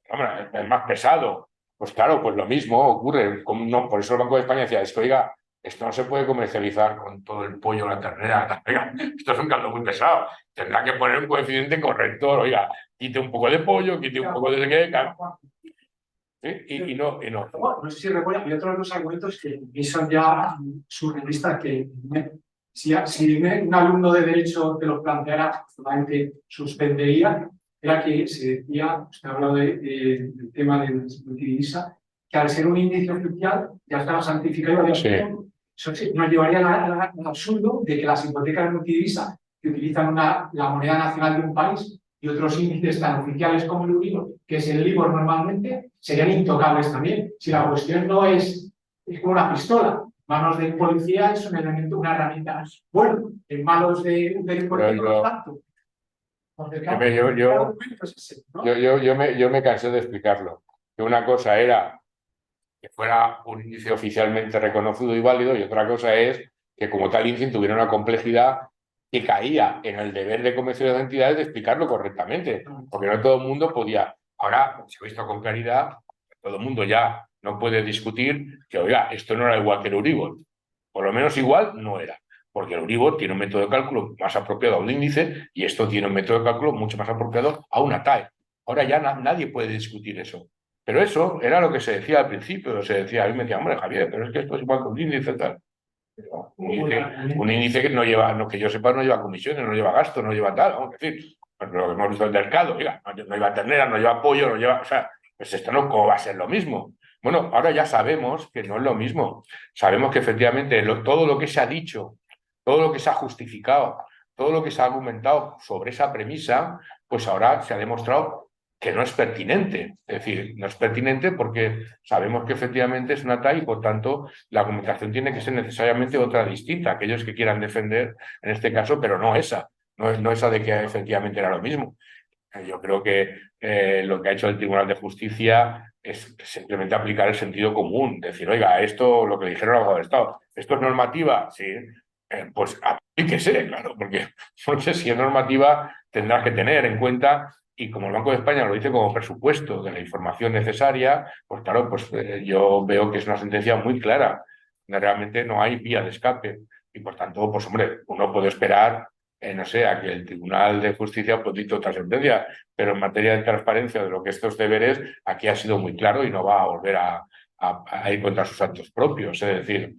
Hombre, es más pesado. Pues claro, pues lo mismo ocurre. No, por eso el Banco de España decía, es que oiga, esto no se puede comercializar con todo el pollo, la ternera. Oiga, esto es un caldo muy pesado. Tendrá que poner un coeficiente corrector. Oiga, quite un poco de pollo, quite un poco de qué. ¿Sí? Y no. No sé si recuerdan, hay otros dos argumentos que son ya surrealistas que si un alumno de Derecho te los planteara, solamente suspendería. Era que se decía, usted ha hablado del tema de la multidivisa, que al ser un índice oficial ya estaba santificado. Sí. Eso sí, nos llevaría al absurdo de que las hipotecas multidivisa que utilizan la moneda nacional de un país y otros índices tan oficiales como el Euribor, que es el LIBOR normalmente, serían intocables también. Si la cuestión no es como una pistola, manos del policía es un elemento, una herramienta. Bueno, en manos del policía no tanto. Yo me cansé de explicarlo. Que una cosa era que fuera un índice oficialmente reconocido y válido, y otra cosa es que como tal índice tuviera una complejidad que caía en el deber de comercio de las entidades de explicarlo correctamente, porque no todo el mundo podía. Ahora se ha visto con claridad, todo el mundo ya no puede discutir que, oiga, esto no era igual que el Euribor. Por lo menos igual no era, porque el Euribor tiene un método de cálculo más apropiado a un índice y esto tiene un método de cálculo mucho más apropiado a una TAE. Ahora ya nadie puede discutir eso. Pero eso era lo que se decía al principio. Se decía, a mí me decía, hombre, Javier, pero es que esto es igual que un índice tal. Un índice que no lleva, no, que yo sepa, no lleva comisiones, no lleva gastos, no lleva tal. Vamos a decir, lo que hemos visto en el mercado, oiga, no lleva ternera, no lleva pollo, no lleva. O sea, pues esto no ¿cómo va a ser lo mismo? Bueno, ahora ya sabemos que no es lo mismo. Sabemos que efectivamente todo lo que se ha dicho, todo lo que se ha justificado, todo lo que se ha argumentado sobre esa premisa, pues ahora se ha demostrado que no es pertinente. Es decir, no es pertinente porque sabemos que efectivamente es una TAE y por tanto la argumentación tiene que ser necesariamente otra distinta. Aquellos que quieran defender en este caso, pero no esa. No esa de que efectivamente era lo mismo. Yo creo que lo que ha hecho el Tribunal de Justicia es simplemente aplicar el sentido común. Decir, oiga, esto, lo que dijeron los abogados del Estado, ¿esto es normativa? Sí. Pues aplíquese, claro, porque si es normativa tendrás que tener en cuenta, y como el Banco de España lo dice como presupuesto de la información necesaria, pues claro, pues yo veo que es una sentencia muy clara, donde realmente no hay vía de escape. Y por tanto, pues hombre, uno puede esperar, no sé, a que el Tribunal de Justicia pues dicte otra sentencia, pero en materia de transparencia de lo que estos deberes, aquí ha sido muy claro y no va a volver a ir contra sus actos propios. Es decir,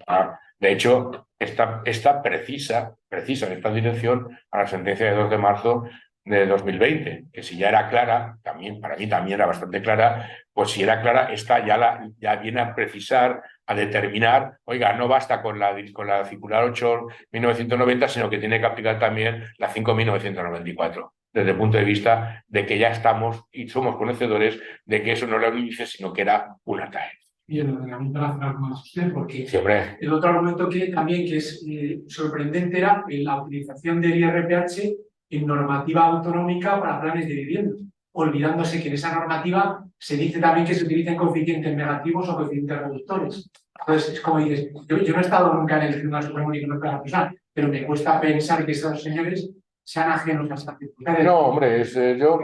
de hecho, esta precisa en esta dirección a la sentencia de 2 de marzo de 2020, que si ya era clara, también para mí también era bastante clara, pues si era clara, esta ya viene a precisar, a determinar, oiga, no basta con la circular 8/1990, sino que tiene que aplicar también la 5/1994, desde el punto de vista de que ya estamos y somos conocedores de que eso no era un índice, sino que era una TAE. y el ordenamiento nacional como usted, porque Sí, hombre. el otro argumento que también que es sorprendente era la utilización del IRPH en normativa autonómica para planes de vivienda, olvidándose que en esa normativa se dice también que se utilicen coeficientes negativos o coeficientes reductores. Entonces, es como dices, yo no he estado nunca en el Tribunal Supremo ni conozco a la persona, pero me cuesta pensar que esos señores sean ajenos a estas circunstancias. No, hombre, yo...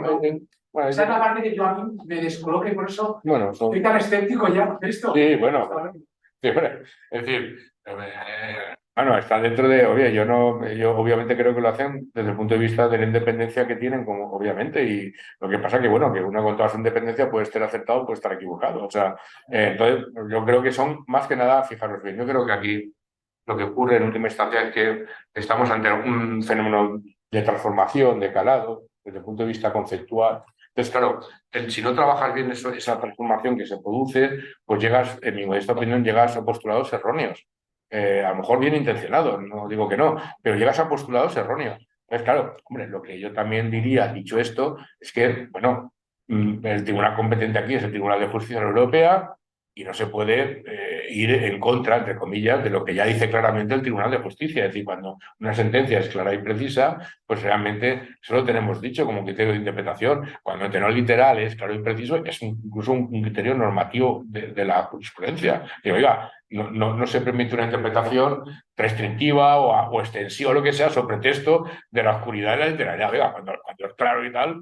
bueno, Esa es la parte que yo a mí me descoloca y por eso bueno, soy tan escéptico ya de esto. sí, bueno, sí, hombre, es decir, bueno, está dentro de, oye, yo obviamente creo que lo hacen desde el punto de vista de la independencia que tienen, como obviamente, y lo que pasa que, bueno, que uno con toda su independencia puede estar acertado, puede estar equivocado, o sea, entonces yo creo que son, más que nada, fijaros bien, yo creo que aquí lo que ocurre en última instancia es que estamos ante un fenómeno de transformación, de calado, desde el punto de vista conceptual. Entonces, claro, si no trabajas bien esa transformación que se produce, pues llegas, en mi modesta opinión, llegas a postulados erróneos. A lo mejor bien intencionados, no digo que no, pero llegas a postulados erróneos. Entonces, claro, hombre, lo que yo también diría, dicho esto, es que, bueno, el tribunal competente aquí es el Tribunal de Justicia de la Unión Europea y no se puede ir en contra, entre comillas, de lo que ya dice claramente el Tribunal de Justicia. Es decir, cuando una sentencia es clara y precisa, pues realmente eso lo tenemos dicho como criterio de interpretación. Cuando el tenor literal es claro y preciso, es incluso un criterio normativo de la jurisprudencia. Que, oiga, no se permite una interpretación restrictiva o extensiva o lo que sea, sobre pretexto de la oscuridad de la literalidad. Oiga, cuando es claro y tal,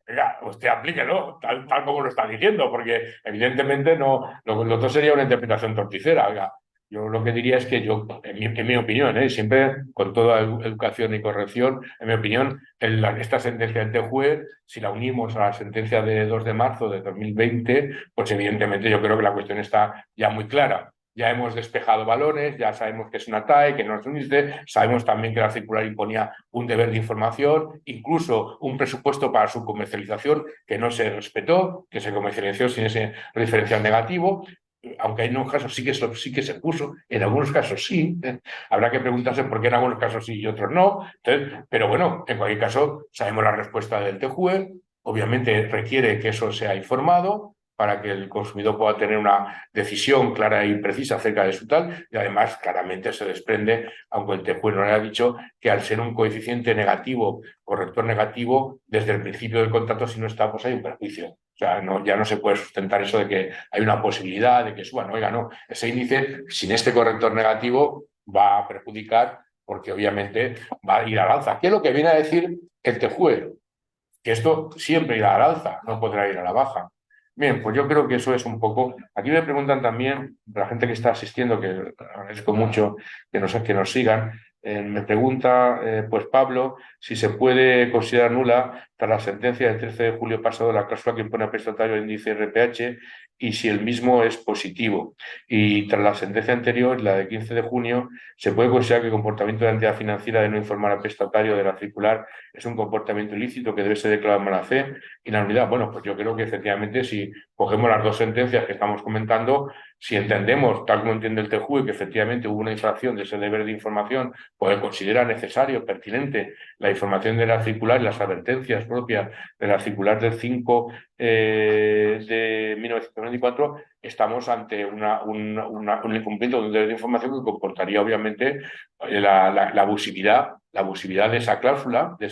oiga, usted aplíquelo, tal como lo está diciendo, porque evidentemente no, lo otro sería una interpretación torticera. Oiga, yo lo que diría es que yo, en mi opinión, siempre con toda educación y corrección, en mi opinión, esta sentencia del TJUE, si la unimos a la sentencia de 2 de marzo de 2020, pues evidentemente yo creo que la cuestión está ya muy clara. Ya hemos despejado balones, ya sabemos que es una TAE, que no es un ISDE, sabemos también que la circular imponía un deber de información, incluso un presupuesto para su comercialización que no se respetó, que se comercializó sin ese referencial negativo, aunque en unos casos sí que se puso, en algunos casos sí. Habrá que preguntarse por qué en algunos casos sí y otros no. Entonces, pero bueno, en cualquier caso, sabemos la respuesta del TJUE, obviamente requiere que eso sea informado para que el consumidor pueda tener una decisión clara y precisa acerca de su tal, y además claramente se desprende, aunque el TJUE no le ha dicho, que al ser un coeficiente negativo, corrector negativo, desde el principio del contrato, si no está, pues hay un perjuicio. O sea, ya no se puede sustentar eso de que hay una posibilidad de que suban. Oiga, no, ese índice, sin este corrector negativo, va a perjudicar porque obviamente va a ir al alza. ¿Qué es lo que viene a decir el TJUE? Que esto siempre irá al alza, no podrá ir a la baja. Bien, pues yo creo que eso es un poco. Aquí me preguntan también, la gente que está asistiendo, que agradezco mucho que nos sigan, me pregunta, pues Pablo, si se puede considerar nula tras la sentencia del 13 de julio pasado la cláusula que impone al prestatario el índice RPH y si el mismo es positivo. Y tras la sentencia anterior, la de 15 de junio, se puede considerar que el comportamiento de la entidad financiera de no informar al prestatario de la circular es un comportamiento ilícito que debe ser declarado en mala fe y la nulidad. Bueno, pues yo creo que efectivamente si cogemos las dos sentencias que estamos comentando, si entendemos, tal como entiende el TJUE, que efectivamente hubo una infracción de ese deber de información, pues considera necesario, pertinente, la información de la circular y las advertencias propias de la circular del 5 de 1994, estamos ante un incumplimiento de un deber de información que comportaría obviamente la abusividad de esa cláusula, de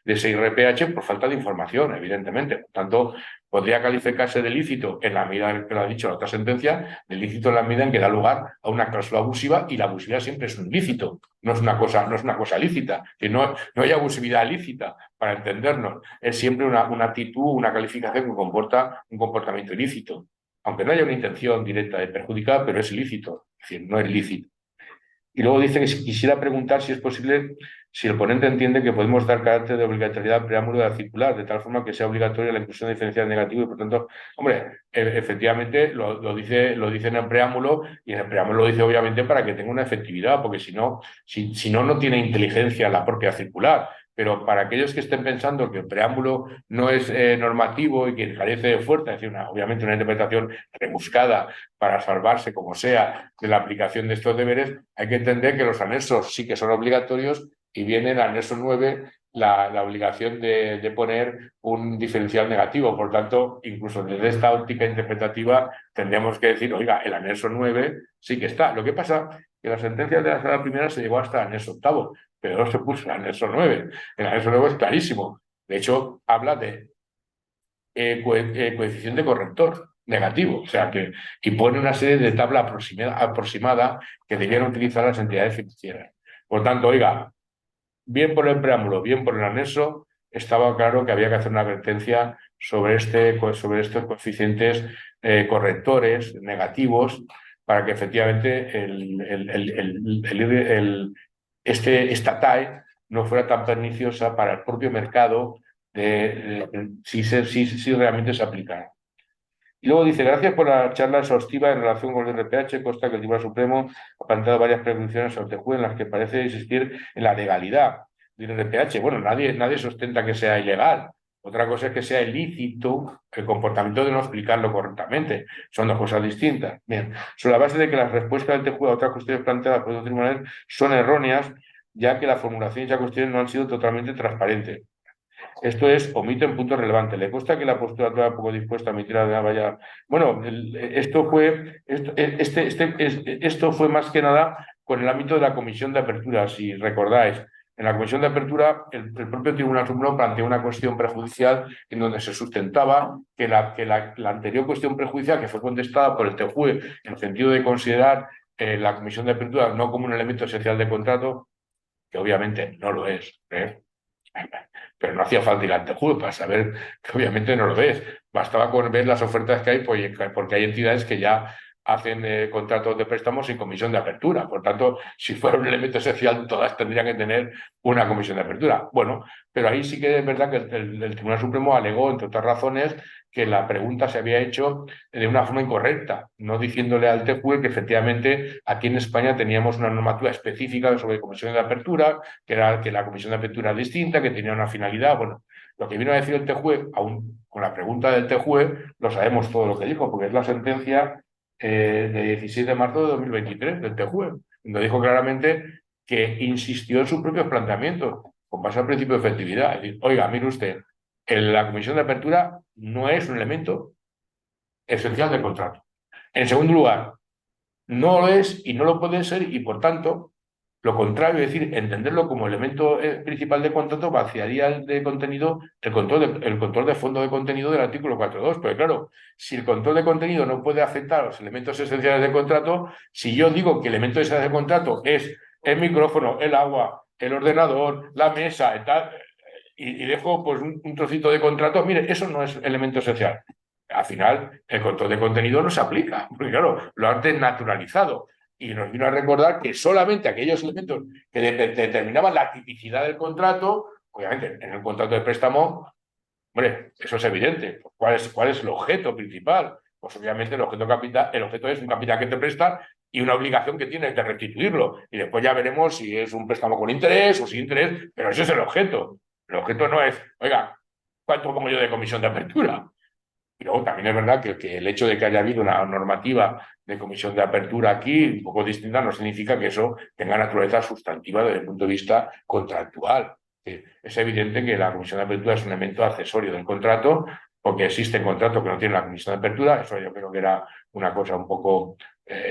ese IRPH, por falta de información, evidentemente. Por tanto, podría calificarse de ilícito en la medida en que lo ha dicho la otra sentencia, de ilícito en la medida en que da lugar a una cláusula abusiva y la abusividad siempre es un ilícito, no es una cosa lícita, que no hay abusividad lícita, para entendernos, es siempre una actitud, una calificación que comporta un comportamiento ilícito, aunque no haya una intención directa de perjudicar, pero es ilícito, es decir, no es lícito. Y luego dice que si quisiera preguntar si es posible, si el ponente entiende que podemos dar carácter de obligatoriedad al preámbulo de la circular, de tal forma que sea obligatoria la inclusión de diferencial negativo y por tanto, hombre, efectivamente lo dice en el preámbulo y en el preámbulo lo dice obviamente para que tenga una efectividad, porque si no tiene inteligencia la propia circular. Pero para aquellos que estén pensando que el preámbulo no es normativo y que carece de fuerza, es decir, obviamente una interpretación rebuscada para salvarse como sea de la aplicación de estos deberes, hay que entender que los anexos sí que son obligatorios y viene el anexo 9 la obligación de poner un diferencial negativo. Por tanto, incluso desde esta óptica interpretativa tendríamos que decir, oiga, el anexo 9 sí que está. Lo que pasa es que la sentencia de la sala primera se llegó hasta el anexo octavo, pero no se puso el anexo 9. El anexo 9 es clarísimo. De hecho, habla de coeficiente corrector negativo, o sea que y pone una serie de tabla aproximada que debían utilizar las entidades financieras. Por tanto, oiga, bien por el preámbulo, bien por el anexo, estaba claro que había que hacer una advertencia sobre estos coeficientes correctores negativos para que efectivamente esta TAE no fuera tan perniciosa para el propio mercado si realmente se aplicara. Y luego dice, gracias por la charla exhaustiva en relación con el RPH. Consta que el Tribunal Supremo ha planteado varias prevenciones sobre el TJUE en las que parece existir en la legalidad del RPH. Bueno, nadie sostenta que sea ilegal. Otra cosa es que sea ilícito el comportamiento de no explicarlo correctamente. Son dos cosas distintas. Bien, sobre la base de que las respuestas del TJUE a otras cuestiones planteadas por los tribunales son erróneas, ya que la formulación de esas cuestiones no han sido totalmente transparentes. Esto es, omiten puntos relevantes. Le consta que la postura estaba poco dispuesta a emitir la vaya. Bueno, esto fue más que nada con el ámbito de la comisión de apertura, si recordáis. En la comisión de apertura, el propio Tribunal Supremo planteó una cuestión prejudicial en donde se sustentaba que la anterior cuestión prejudicial, que fue contestada por el TJUE en el sentido de considerar la comisión de apertura no como un elemento esencial de contrato, que obviamente no lo es, pero no hacía falta ir al TJUE para saber que obviamente no lo ves. Bastaba con ver las ofertas que hay, porque hay entidades que ya hacen contratos de préstamos sin comisión de apertura. Por tanto, si fuera un elemento esencial, todas tendrían que tener una comisión de apertura. Bueno, pero ahí sí que es verdad que el Tribunal Supremo alegó, entre otras razones, que la pregunta se había hecho de una forma incorrecta, no diciéndole al TJUE que efectivamente aquí en España teníamos una normativa específica sobre comisiones de apertura, que era que la comisión de apertura es distinta, que tenía una finalidad. Bueno, lo que vino a decir el TJUE, aún con la pregunta del TJUE, lo sabemos todo lo que dijo, porque es la sentencia de 16 de marzo de 2023 del TJUE, donde dijo claramente que insistió en sus propios planteamientos, con base al principio de efectividad. Es decir, oiga, mire usted, la comisión de apertura no es un elemento esencial del contrato. En segundo lugar, no lo es y no lo puede ser y, por tanto, lo contrario, es decir, entenderlo como elemento principal de contrato vaciaría de contenido el control de fondo de contenido del artículo 4.2. Porque claro, si el control de contenido no puede afectar a los elementos esenciales del contrato, si yo digo que el elemento esencial del contrato es el micrófono, el agua, el ordenador, la mesa y dejo pues un trocito de contrato, mire, eso no es elemento esencial. Al final, el control de contenido no se aplica, porque claro, lo han desnaturalizado. Y nos vino a recordar que solamente aquellos elementos que determinaban la tipicidad del contrato, obviamente en el contrato de préstamo, hombre, eso es evidente. ¿Cuál es el objeto principal? Pues obviamente el objeto es un capital que te presta y una obligación que tienes de restituirlo. Y después ya veremos si es un préstamo con interés o sin interés, pero ese es el objeto. El objeto no es, oiga, ¿cuánto pongo yo de comisión de apertura? Y luego también es verdad que el hecho de que haya habido una normativa de comisión de apertura aquí un poco distinta no significa que eso tenga naturaleza sustantiva desde el punto de vista contractual. Es evidente que la comisión de apertura es un elemento accesorio del contrato, porque existen contratos que no tienen la comisión de apertura. Eso yo creo que era una cosa un poco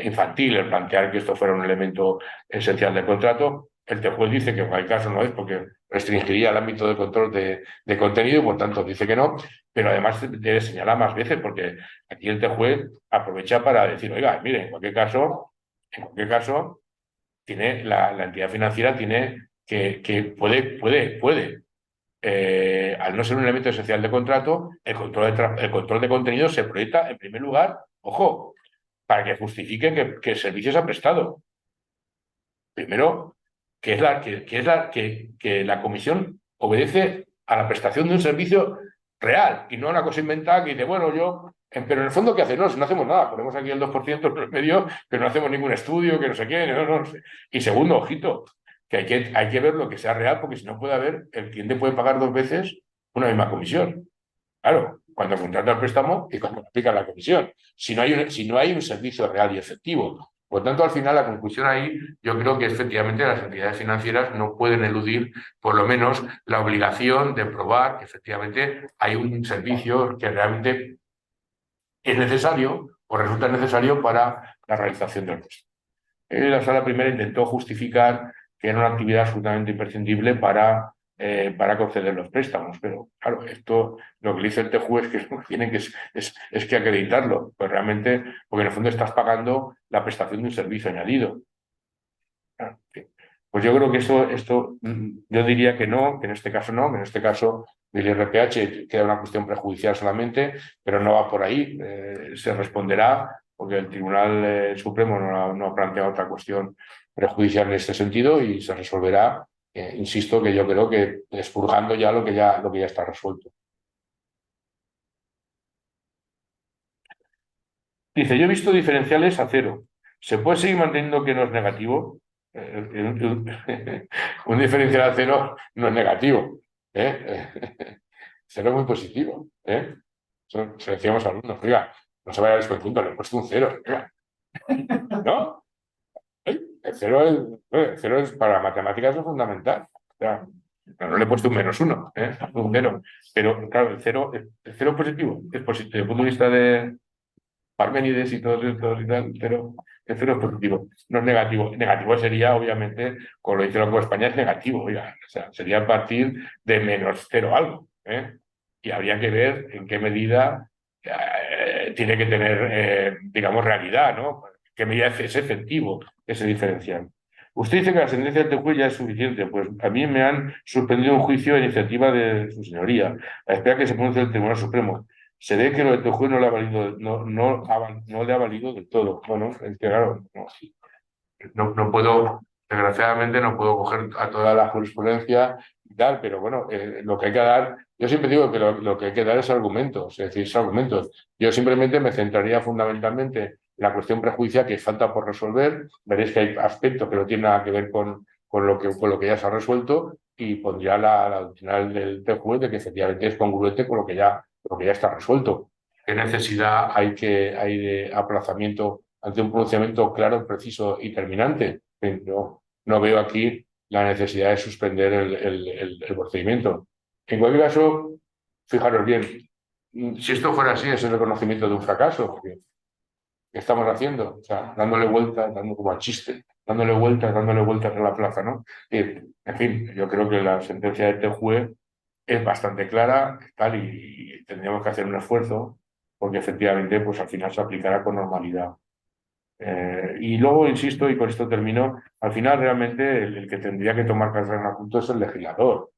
infantil el plantear que esto fuera un elemento esencial del contrato. El TJUE dice que en cualquier caso no es, porque restringiría el ámbito de control de contenido y por tanto dice que no, pero además debe señalar más veces, porque aquí el TJUE aprovecha para decir, oiga, mire, en cualquier caso tiene la entidad financiera tiene que puede al no ser un elemento esencial de contrato, el control de contenido se proyecta en primer lugar, ojo, para que justifique que el servicio se ha prestado. Primero, que la comisión obedece a la prestación de un servicio real y no a una cosa inventada que dice, bueno, pero en el fondo, ¿qué hace? No, si no hacemos nada, ponemos aquí el 2% en el medio, pero no hacemos ningún estudio, que no sé qué, no sé. Y segundo, ojito, que hay que ver lo que sea real, porque si no puede haber, el cliente puede pagar 2 veces una misma comisión. Claro, cuando contrata el préstamo y cuando aplica la comisión. Si no hay un servicio real y efectivo. Por lo tanto, al final, la conclusión ahí, yo creo que efectivamente las entidades financieras no pueden eludir, por lo menos, la obligación de probar que efectivamente hay un servicio que realmente es necesario o resulta necesario para la realización del préstamo. La sala primera intentó justificar que era una actividad absolutamente imprescindible para conceder los préstamos, pero claro, esto lo que dice el TJU es que tienen es que acreditarlo, pues realmente, porque en el fondo estás pagando la prestación de un servicio añadido. Claro, pues yo creo que esto yo diría que no, que en este caso no, que en este caso del IRPH queda una cuestión prejudicial solamente, pero no va por ahí. Se responderá porque el Tribunal Supremo no ha planteado otra cuestión prejudicial en este sentido y se resolverá, insisto, que yo creo que expurgando ya lo que ya está resuelto. Dice, yo he visto diferenciales a cero. ¿Se puede seguir manteniendo que no es negativo? Un diferencial a cero no es negativo. Cero es muy positivo. Eso se decíamos a alumnos, oiga, no se vaya a desconjunto, le he puesto un cero. Oiga. ¿No? El cero es para matemáticas es fundamental. O sea, no le he puesto un -1, un cero. Pero claro, el cero es positivo. Es positivo desde el punto de vista de Parménides y todos estos y tal, pero el cero es positivo, no es negativo. Negativo sería, obviamente, como lo dice el Banco de España, es negativo, oiga, o sea, sería a partir de -0 algo, y habría que ver en qué medida tiene que tener, digamos, realidad, ¿no? ¿Qué medida es efectivo ese diferencial? Usted dice que la sentencia del TJUE ya es suficiente, pues a mí me han suspendido un juicio a iniciativa de su señoría, a espera que se pronuncie el Tribunal Supremo. Se ve que lo de TJUE no le ha valido, no le ha valido del todo. Bueno, es que claro, no puedo, desgraciadamente no puedo coger a toda la jurisprudencia y tal, pero bueno, lo que hay que dar, yo siempre digo que lo que hay que dar es argumentos, es decir, son argumentos. Yo simplemente me centraría fundamentalmente en la cuestión prejudicial que falta por resolver, veréis que hay aspectos que no tienen nada que ver con lo que ya se ha resuelto y pondría la final del TJUE de que efectivamente es congruente con lo que ya está resuelto. ¿Qué necesidad hay de aplazamiento ante un pronunciamiento claro, preciso y terminante? No veo aquí la necesidad de suspender el procedimiento. En cualquier caso, fijaros bien, si esto fuera así, es el reconocimiento de un fracaso. Porque ¿qué estamos haciendo? O sea, dándole vueltas, dando como al chiste, dándole vueltas en la plaza, ¿no? En fin, yo creo que la sentencia de TJUE es bastante clara, tal, y tendríamos que hacer un esfuerzo porque efectivamente, pues al final se aplicará con normalidad. Y luego, insisto, y con esto termino, al final realmente el que tendría que tomar cartas en asunto es el legislador.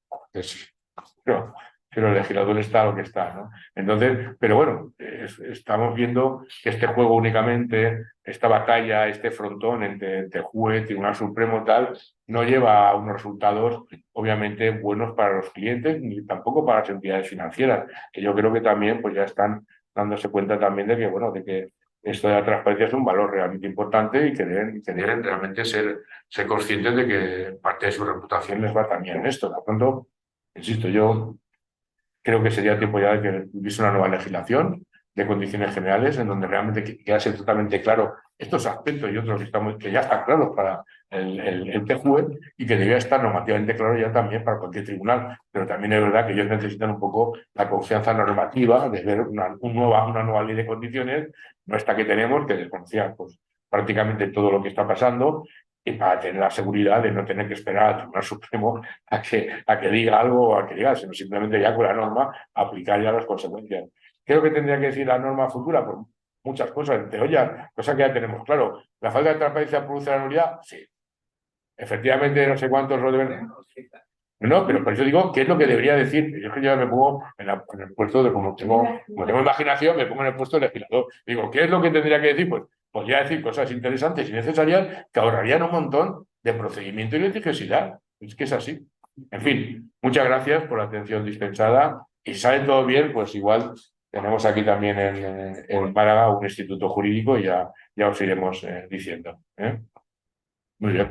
Pero el legislador está lo que está, ¿no? Entonces, pero bueno, estamos viendo que este juego únicamente, esta batalla, este frontón entre TJUE, Tribunal Supremo, tal, no lleva a unos resultados obviamente buenos para los clientes ni tampoco para las entidades financieras, que yo creo que también pues ya están dándose cuenta también de que, bueno, de que esto de la transparencia es un valor realmente importante y que deben realmente ser conscientes de que parte de su reputación les va también en esto. Por lo tanto, insisto, yo creo que sería tiempo ya de que hubiese una nueva legislación de condiciones generales en donde realmente quedase totalmente claro estos aspectos y otros que ya están claros para el TJUE y que debía estar normativamente claro ya también para cualquier tribunal. Pero también es verdad que ellos necesitan un poco la confianza normativa de ver una nueva ley de condiciones, no esta que tenemos, que desconocía pues, prácticamente todo lo que está pasando, y para tener la seguridad de no tener que esperar al Tribunal Supremo a que diga algo o a que diga, sino simplemente ya con la norma aplicar ya las consecuencias. Creo que tendría que decir la norma futura por muchas cosas, entre ellas, cosa que ya tenemos claro. ¿La falta de transparencia produce la nulidad? Sí. Efectivamente, no sé cuántos lo deben. No, pero por eso digo, ¿qué es lo que debería decir? Yo es que ya me pongo en el puesto de, como tengo imaginación, me pongo en el puesto de legislador. Digo, ¿qué es lo que tendría que decir? Pues podría decir cosas interesantes y necesarias que ahorrarían un montón de procedimiento y litigiosidad. Es que es así. En fin, muchas gracias por la atención dispensada y si sale todo bien, pues igual tenemos aquí también en Málaga un instituto jurídico y ya os iremos diciendo. Muy bien.